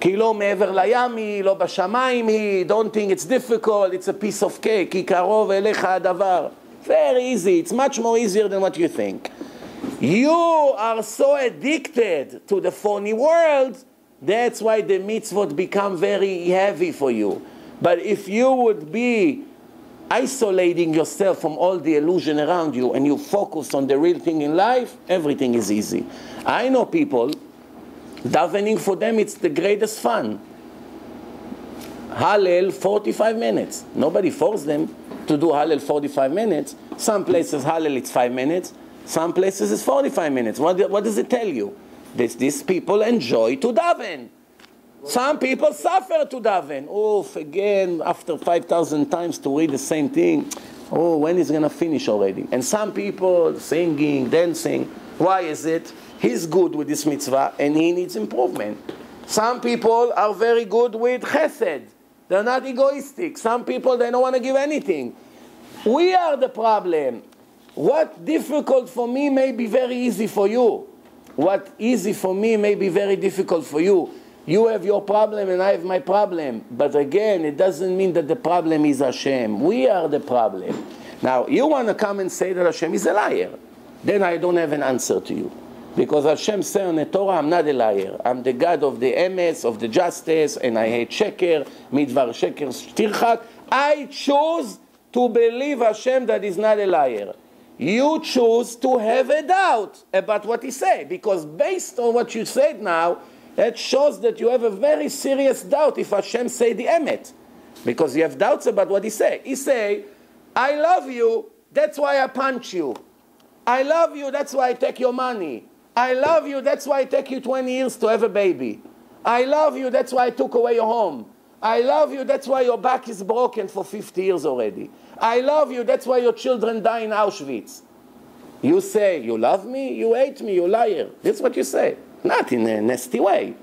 [SPEAKER 1] כי לא מעבר לים היא, לא בשמיים היא, don't think it's difficult, it's a piece of cake, כי קרוב אליך הדבר. Very easy, it's much more easier than what you think. You are so addicted to the phony world, that's why the mitzvot become very heavy for you. But if you would be isolating yourself from all the illusion around you and you focus on the real thing in life, everything is easy. I know people, davening for them, it's the greatest fun. Hallel, 45 minutes. Nobody forced them to do Hallel 45 minutes. Some places Hallel it's 5 minutes. Some places it's 45 minutes. What does it tell you? These people enjoy to daven. Some people suffer to daven. Oh, again, after 5,000 times to read the same thing. Oh, when is it going to finish already? And some people singing, dancing. Why is it? He's good with this mitzvah and he needs improvement. Some people are very good with chesed. They're not egoistic. Some people, they don't want to give anything. We are the problem. What difficult for me may be very easy for you. What easy for me may be very difficult for you. You have your problem and I have my problem. But again, it doesn't mean that the problem is Hashem. We are the problem. Now, you want to come and say that Hashem is a liar. Then I don't have an answer to you. Because Hashem said on the Torah, I'm not a liar. I'm the God of the emes, of the justice, and I hate sheker, midvar sheker tirchak. I choose to believe Hashem that is not a liar. You choose to have a doubt about what he said. Because based on what you said now, that shows that you have a very serious doubt if Hashem say the emet. Because you have doubts about what he say. He say, I love you, that's why I punch you. I love you, that's why I take your money. I love you, that's why I take you 20 years to have a baby. I love you, that's why I took away your home. I love you, that's why your back is broken for 50 years already. I love you, that's why your children die in Auschwitz. You say, you love me, you hate me, you liar. That's what you say. Not in a nasty way.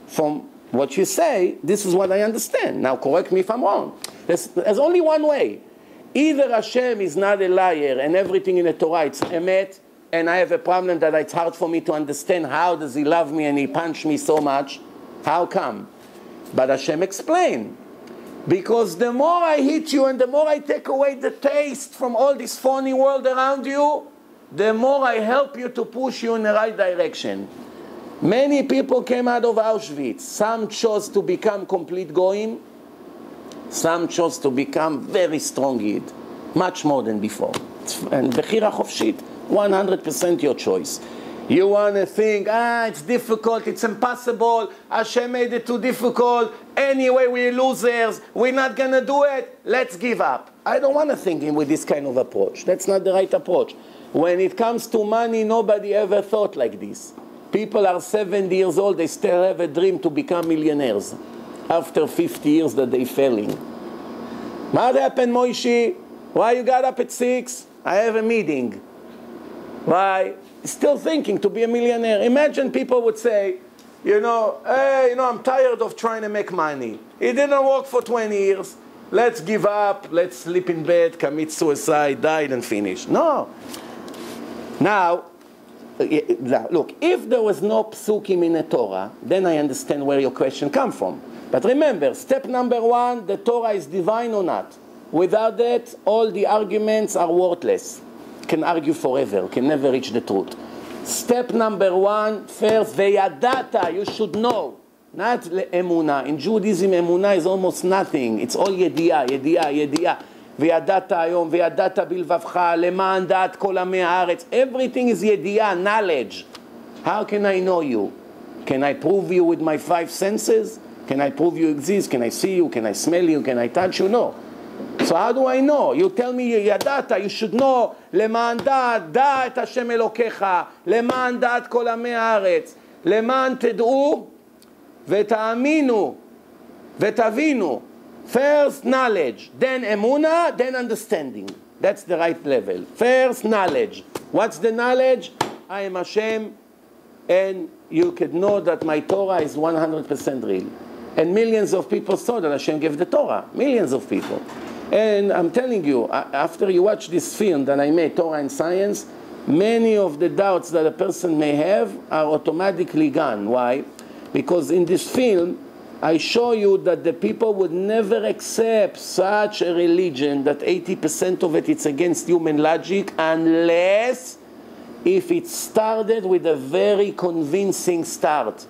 [SPEAKER 1] From what you say, this is what I understand. Now correct me if I'm wrong. There's only one way. Either Hashem is not a liar and everything in the Torah it's emet, and I have a problem that it's hard for me to understand how does he love me and he punched me so much. How come? But Hashem explained. Because the more I hit you and the more I take away the taste from all this phony world around you, the more I help you to push you in the right direction. Many people came out of Auschwitz. Some chose to become complete goyim. Some chose to become very strong Yid. Much more than before. And bechira chofshit. 100% your choice. You want to think, it's difficult, it's impossible, Hashem made it too difficult, anyway we're losers, we're not going to do it, let's give up. I don't want to think with this kind of approach. That's not the right approach. When it comes to money, nobody ever thought like this. People are 70 years old, they still have a dream to become millionaires after 50 years that they're failing. What happened, Moishi? Why you got up at 6? I have a meeting. Why? He's still thinking to be a millionaire. Imagine people would say, hey, I'm tired of trying to make money. He didn't work for 20 years. Let's give up, let's sleep in bed, commit suicide, died and finish. No. Now, look, if there was no psukim in the Torah, then I understand where your question comes from. But remember, step number one, the Torah is divine or not. Without that, all the arguments are worthless. Can argue forever, can never reach the truth. Step number one, first, veyadata, you should know. Not emunah. In Judaism, emunah is almost nothing. It's all yediah, yediah, yediah. Veyadata ayom, veyadata bilvavcha, leman dat kol amei haaretz. Everything is yediah, knowledge. How can I know you? Can I prove you with my 5 senses? Can I prove you exist? Can I see you? Can I smell you? Can I touch you? No. So how do I know? You tell me yadata, you should know. Leman dat, da et Hashem Elokecha. Leman dat kol amei haaretz. Leman ted'u ותאמינו, ותבינו. First knowledge, then emuna, then understanding. That's the right level. First knowledge. What's the knowledge? I am Hashem, and you could know that my Torah is 100% real. And millions of people saw that Hashem gave the Torah. Millions of people. And I'm telling you, after you watch this film that I made, Torah and Science, many of the doubts that a person may have are automatically gone. Why? Because in this film, I show you that the people would never accept such a religion that 80% of it is against human logic unless if it started with a very convincing start.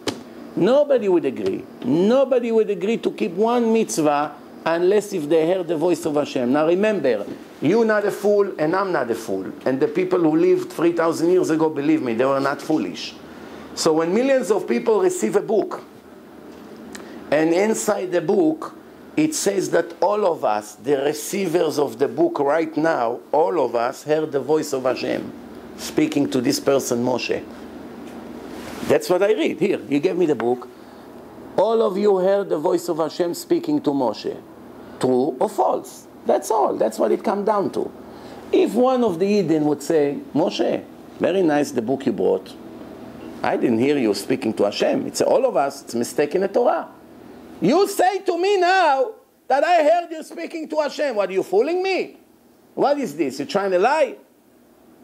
[SPEAKER 1] Nobody would agree. Nobody would agree to keep one mitzvah unless if they heard the voice of Hashem. Now remember, you're not a fool and I'm not a fool. And the people who lived 3,000 years ago, believe me, they were not foolish. So when millions of people receive a book, and inside the book, it says that all of us, the receivers of the book right now, all of us heard the voice of Hashem speaking to this person, Moshe. That's what I read. Here, you gave me the book. All of you heard the voice of Hashem speaking to Moshe. True or false? That's all. That's what it comes down to. If one of the Yidden would say, Moshe, very nice the book you brought. I didn't hear you speaking to Hashem. It's all of us. It's a mistake in the Torah. You say to me now that I heard you speaking to Hashem. What, are you fooling me? What is this? You're trying to lie?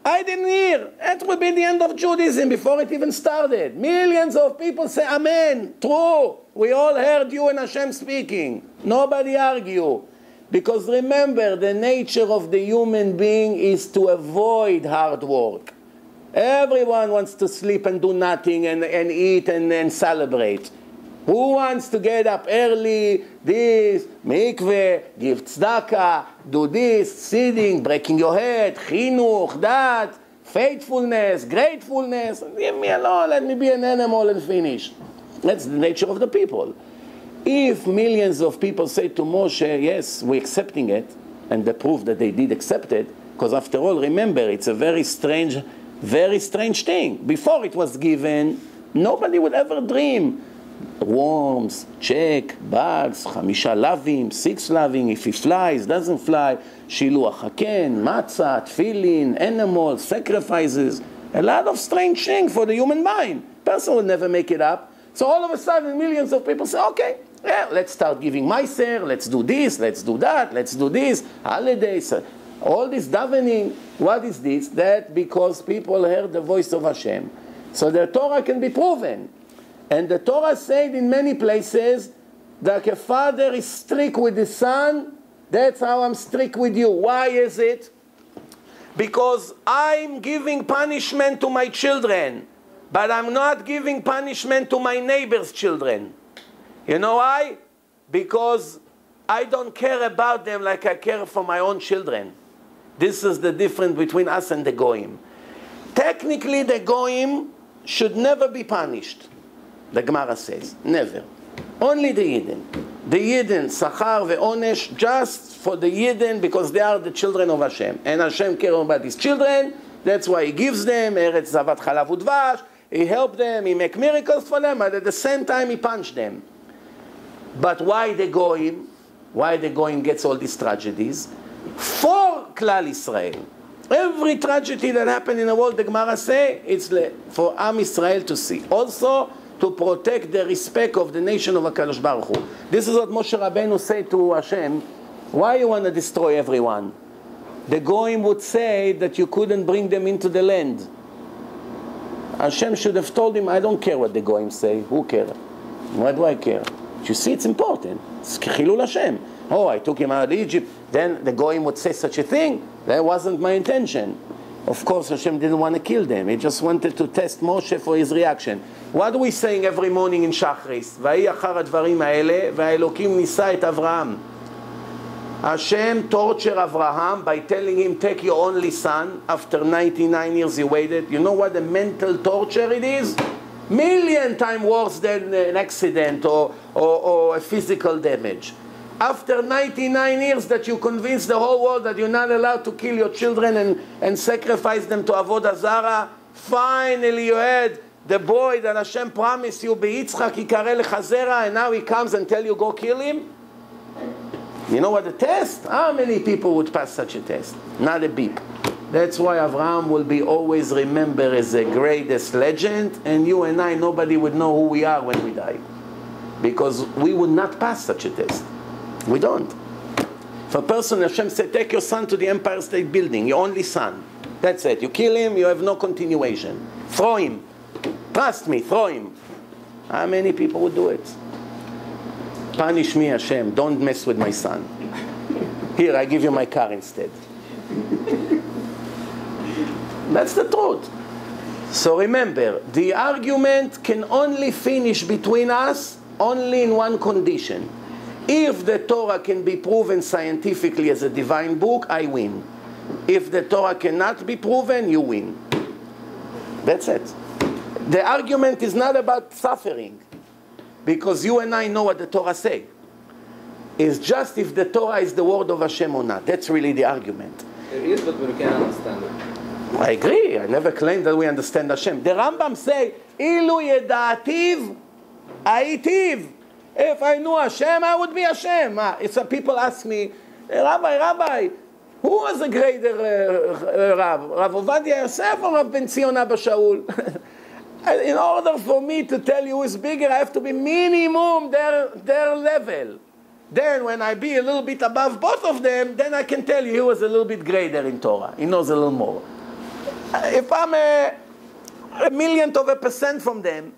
[SPEAKER 1] I didn't hear. That would be the end of Judaism before it even started. Millions of people say, Amen. True. We all heard you and Hashem speaking. Nobody argue. Because remember, the nature of the human being is to avoid hard work. Everyone wants to sleep and do nothing and eat and celebrate. Who wants to get up early, this, mikveh, give tzedakah, do this, sitting, breaking your head, chinuch, that, faithfulness, gratefulness. Leave me alone, let me be an animal and finish. That's the nature of the people. If millions of people say to Moshe, yes, we're accepting it, and the proof that they did accept it, because after all, remember, it's a very strange thing. Before it was given, nobody would ever dream. Worms, check, bugs, 5 lavim, 6 lavim, if he flies, doesn't fly, shiluach haken, matzah, tefillin, animals, sacrifices, a lot of strange things for the human mind. Person would never make it up. So all of a sudden, millions of people say, okay, yeah, let's start giving meiser, let's do this, let's do that, let's do this, holidays, all this davening. What is this? That because people heard the voice of Hashem. So the Torah can be proven. And the Torah said in many places that a father is strict with his son. That's how I'm strict with you. Why is it? Because I'm giving punishment to my children, but I'm not giving punishment to my neighbor's children. You know why? Because I don't care about them like I care for my own children. This is the difference between us and the Goyim. Technically, the Goyim should never be punished. The Gemara says, never. Only the Yidden. The Yidden, Sachar ve'onesh, just for the Yidden because they are the children of Hashem. And Hashem cares about his children. That's why he gives them, Eretz Zavat Chalav Udvash. He helped them, he make miracles for them, but at the same time he punished them. But why the Goyim? Why the Goyim gets all these tragedies? For Klal Israel. Every tragedy that happened in the world, the Gemara say, it's for Am Israel to see. Also, to protect the respect of the nation of HaKadosh Baruch Hu. This is what Moshe Rabbeinu said to Hashem. Why you want to destroy everyone? The Goyim would say that you couldn't bring them into the land. Hashem should have told him, I don't care what the Goyim say. Who cares? Why do I care? You see, it's important. It's Chilul Hashem. Oh, I took him out of Egypt. Then the Goyim would say such a thing. That wasn't my intention. Of course, Hashem didn't want to kill them. He just wanted to test Moshe for his reaction. What are we saying every morning in Shachris? ויהי אחר הדברים האלה, והאלוקים ניסה את אברהם. Hashem tortured Abraham by telling him, take your only son. After 99 years he waited. You know what a mental torture it is? Million times worse than an accident or a physical damage. After 99 years that you convince the whole world that you're not allowed to kill your children and sacrifice them to Avodah Zarah, finally you had the boy that Hashem promised you, Yitzchak Yikare Lechazera, and now he comes and tell you go kill him? You know what the test? How many people would pass such a test? Not a beep. That's why Avraham will be always remembered as the greatest legend, and you and I, nobody would know who we are when we die. Because we would not pass such a test. We don't. If a person, Hashem said, take your son to the Empire State Building, your only son. That's it. You kill him, you have no continuation. Throw him. Trust me, throw him. How many people would do it? Punish me, Hashem. Don't mess with my son. Here, I give you my car instead. That's the truth. So remember, the argument can only finish between us only in one condition. If the Torah can be proven scientifically as a divine book, I win. If the Torah cannot be proven, you win. That's it. The argument is not about suffering, because you and I know what the Torah say. It's just if the Torah is the word of Hashem or not. That's really the argument.
[SPEAKER 2] It is, but we can't understand it.
[SPEAKER 1] I agree. I never claimed that we understand Hashem. The Rambam say, Ilu yeda'ativ, aitiv. If I knew Hashem, I would be Hashem. Some people ask me, Rabbi, who was a greater Rav? Rav Ovadia Yosef or Rav Ben Zion Abba Shaul? In order for me to tell you who is bigger, I have to be minimum their level. Then when I be a little bit above both of them, then I can tell you he was a little bit greater in Torah. He knows a little more. If I'm a millionth of a percent from them,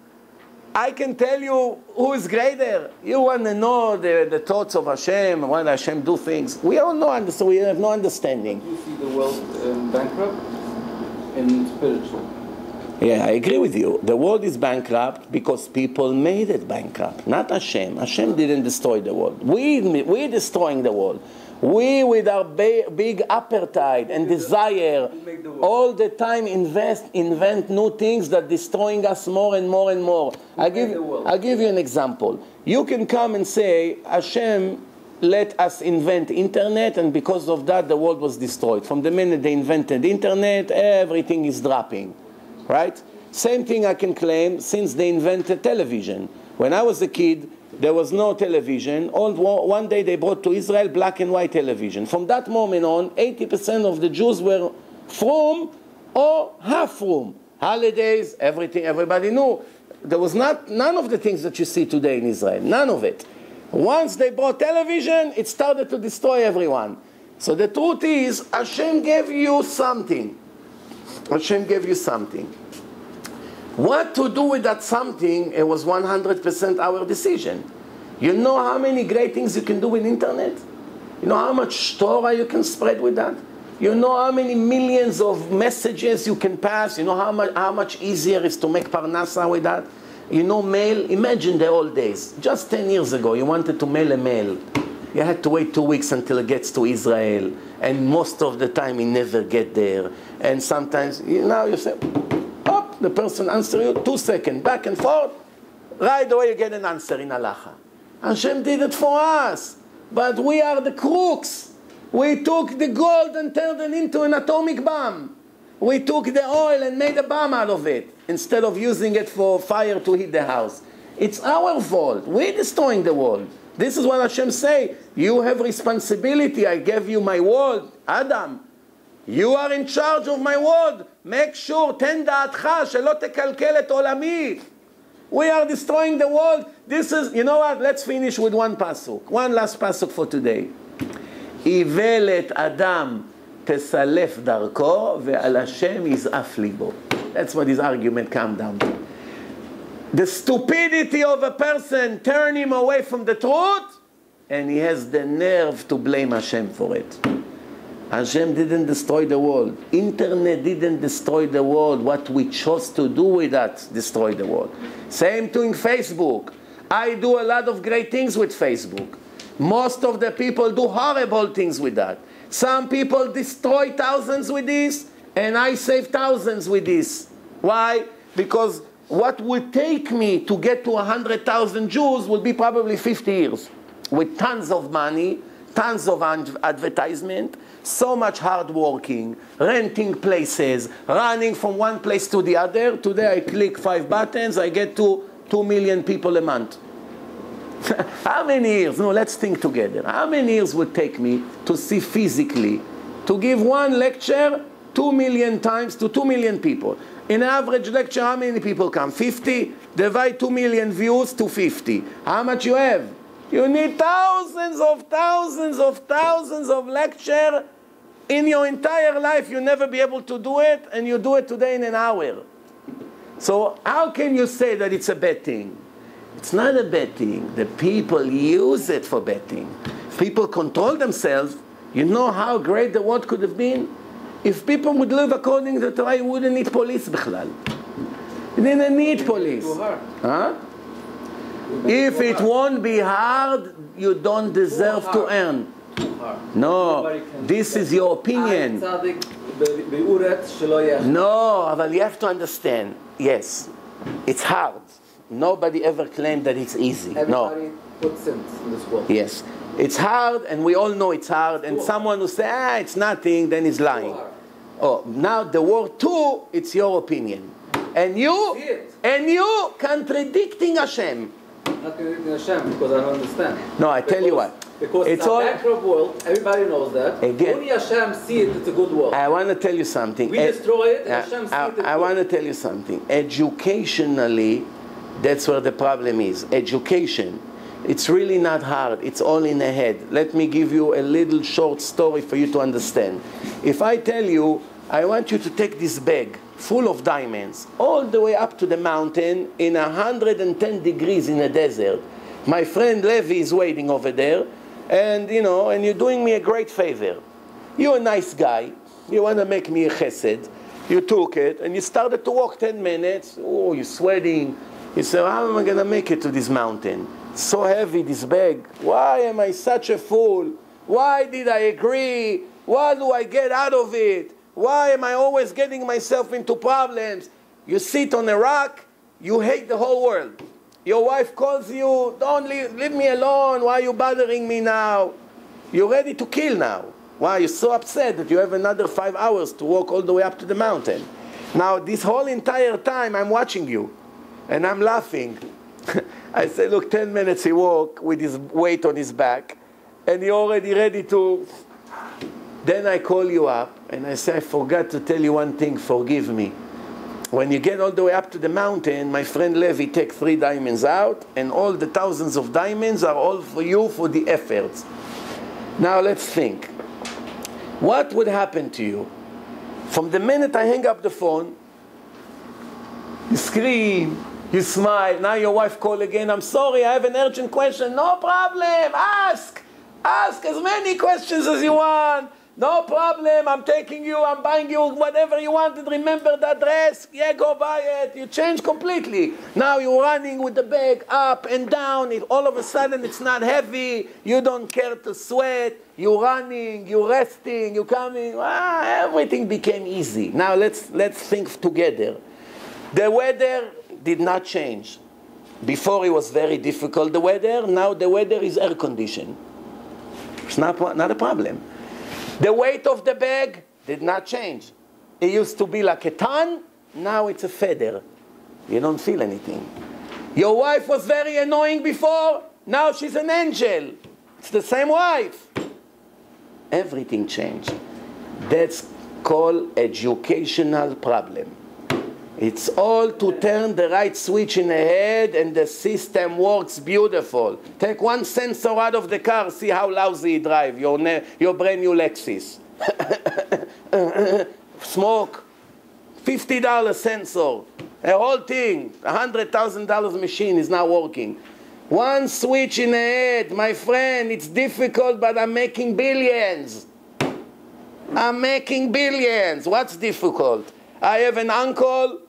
[SPEAKER 1] I can tell you who is greater. You want to know the thoughts of Hashem, why Hashem do things. We all know, so we have no understanding.
[SPEAKER 2] Do you see the world bankrupt and spiritual?
[SPEAKER 1] Yeah, I agree with you. The world is bankrupt because people made it bankrupt, not Hashem. Hashem didn't destroy the world. We're destroying the world. We, with our big appetite and desire, all the time invent new things that destroying us more and more and more. I'll give you an example. You can come and say, Hashem let us invent internet, and because of that the world was destroyed. From the minute they invented internet, everything is dropping. Right? Same thing I can claim since they invented television. When I was a kid, there was no television. One day they brought to Israel black and white television. From that moment on, 80% of the Jews were from or half from. Holidays, everything, everybody knew. There was none of the things that you see today in Israel. None of it. Once they brought television, it started to destroy everyone. So the truth is, Hashem gave you something. Hashem gave you something. What to do with that something, it was 100% our decision. You know how many great things you can do with internet? You know how much Torah you can spread with that? You know how many millions of messages you can pass? You know how much easier it is to make parnasa with that? You know mail? Imagine the old days. Just 10 years ago, you wanted to mail a mail. You had to wait 2 weeks until it gets to Israel. And most of the time, it never get there. And sometimes, now you say, oh, the person answer you, 2 seconds, back and forth. Right away, you get an answer in halacha. Hashem did it for us. But we are the crooks. We took the gold and turned it into an atomic bomb. We took the oil and made a bomb out of it, instead of using it for fire to heat the house. It's our fault. We're destroying the world. This is what Hashem say. You have responsibility. I gave you my word. Adam, You are in charge of my world. Make sure, תן דעתך, שלא תקלקל את עולמי. We are destroying the world. This is, you know what? Let's finish with one pasuk. One last pasuk for today. איוולת אדם תסלף דרכו, ועל השם יזעף ליבו. That's what his argument comes down to. The stupidity of a person turn him away from the truth, and he has the nerve to blame Hashem for it. Hashem didn't destroy the world. Internet didn't destroy the world. What we chose to do with that destroyed the world. Same thing Facebook. I do a lot of great things with Facebook. Most of the people do horrible things with that. Some people destroy thousands with this, and I save thousands with this. Why? Because what would take me to get to 100,000 Jews would be probably 50 years. With tons of money, tons of advertisement, so much hard working, renting places, running from one place to the other. Today I click 5 buttons, I get to 2 million people a month. How many years? No, let's think together. How many years would take me to see physically, to give one lecture 2 million times to 2 million people? In an average lecture, how many people come? 50? Divide 2 million views to 50. How much you have? You need thousands of lecture. In your entire life, you'll never be able to do it, and you do it today in an hour. So how can you say that it's a bad thing? It's not a bad thing. The people use it for bad thing. If people control themselves, you know how great the world could have been? If people would live according to the Torah, you wouldn't need police bichlal. You didn't need police. Huh? If it won't be hard, you don't deserve to earn. No, this is your opinion. No, but you have to understand. Yes, it's hard. Nobody ever claimed that it's easy.
[SPEAKER 2] Everybody puts sense in this world.
[SPEAKER 1] Yes, it's hard, and we all know it's hard. And someone who says, it's nothing, then is lying. Oh, now the word too, it's your opinion. And you contradicting Hashem.
[SPEAKER 2] Not contradicting Hashem, because I don't understand.
[SPEAKER 1] No, I tell you what.
[SPEAKER 2] Because it's a bankrupt world, everybody knows that.
[SPEAKER 1] Again,
[SPEAKER 2] only Hashem sees it, it's a good world.
[SPEAKER 1] I want to tell you something.
[SPEAKER 2] We destroy it, and Hashem sees it.
[SPEAKER 1] I want to tell you something. Educationally, that's where the problem is. Education. It's really not hard. It's all in the head. Let me give you a little short story for you to understand. If I tell you, I want you to take this bag full of diamonds all the way up to the mountain in 110 degrees in a desert. My friend Levi is waiting over there, and and you're doing me a great favor. You're a nice guy. You want to make me a chesed. You took it, and you started to walk 10 minutes. Oh, you're sweating. You say, how am I going to make it to this mountain? So heavy, this bag. Why am I such a fool? Why did I agree? What do I get out of it? Why am I always getting myself into problems? You sit on a rock, you hate the whole world. Your wife calls you, don't leave me alone. Why are you bothering me now? You're ready to kill now. Why? You're so upset that you have another 5 hours to walk all the way up to the mountain. Now, this whole entire time, I'm watching you, and I'm laughing. I say, look, 10 minutes he walked with his weight on his back, and you're already ready to... Then I call you up, and I say, I forgot to tell you one thing, forgive me. When you get all the way up to the mountain, my friend Levi take 3 diamonds out, and all the thousands of diamonds are all for you for the efforts. Now let's think. What would happen to you? From the minute I hang up the phone, you scream, you smile, now your wife call again, I'm sorry, I have an urgent question. No problem, ask as many questions as you want. No problem, I'm taking you, I'm buying you whatever you wanted. Remember the address? Yeah, go buy it. You change completely. Now you're running with the bag up and down. All of a sudden it's not heavy. You don't care to sweat. You're running, you're resting, you're coming. Everything became easy. Now let's think together. The weather did not change. Before it was very difficult, the weather. Now the weather is air conditioned. It's not a problem. The weight of the bag did not change. It used to be like a ton, now it's a feather. You don't feel anything. Your wife was very annoying before, now she's an angel. It's the same wife. Everything changed. That's called educational problem. It's all to turn the right switch in the head and the system works beautiful. Take one sensor out of the car, see how lousy you drive, your brand new Lexus. Smoke, $50 sensor, a whole thing, $100,000 machine is not working. One switch in the head, my friend, it's difficult, but I'm making billions. I'm making billions. What's difficult? I have an uncle,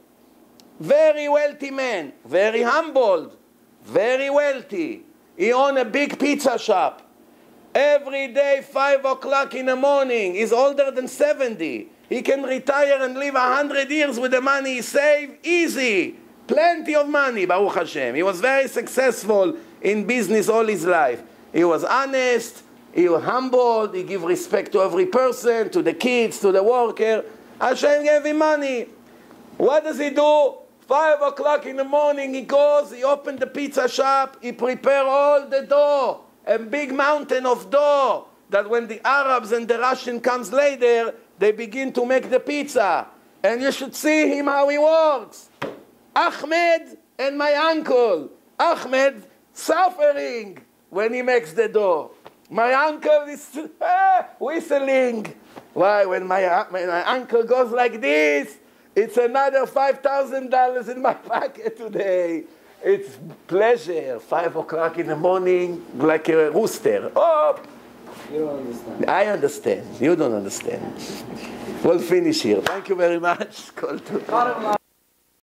[SPEAKER 1] very wealthy man, very humbled, very wealthy. He owns a big pizza shop. Every day, 5 o'clock in the morning, he's older than 70. He can retire and live 100 years with the money he saved, easy. Plenty of money, Baruch Hashem. He was very successful in business all his life. He was honest, he was humbled, he gave respect to every person, to the kids, to the worker. Hashem gave him money. What does he do? 5 o'clock in the morning he goes, he opened the pizza shop, he prepare all the dough, a big mountain of dough, that when the Arabs and the Russian comes later, they begin to make the pizza. And you should see him how he works. Ahmed and my uncle. Ahmed suffering when he makes the dough. My uncle is whistling. Why? When my uncle goes like this, it's another $5,000 in my pocket today. It's pleasure. 5 o'clock in the morning, like a rooster. Oh!
[SPEAKER 2] You don't understand.
[SPEAKER 1] I understand. You don't understand. We'll finish here. Thank you very much.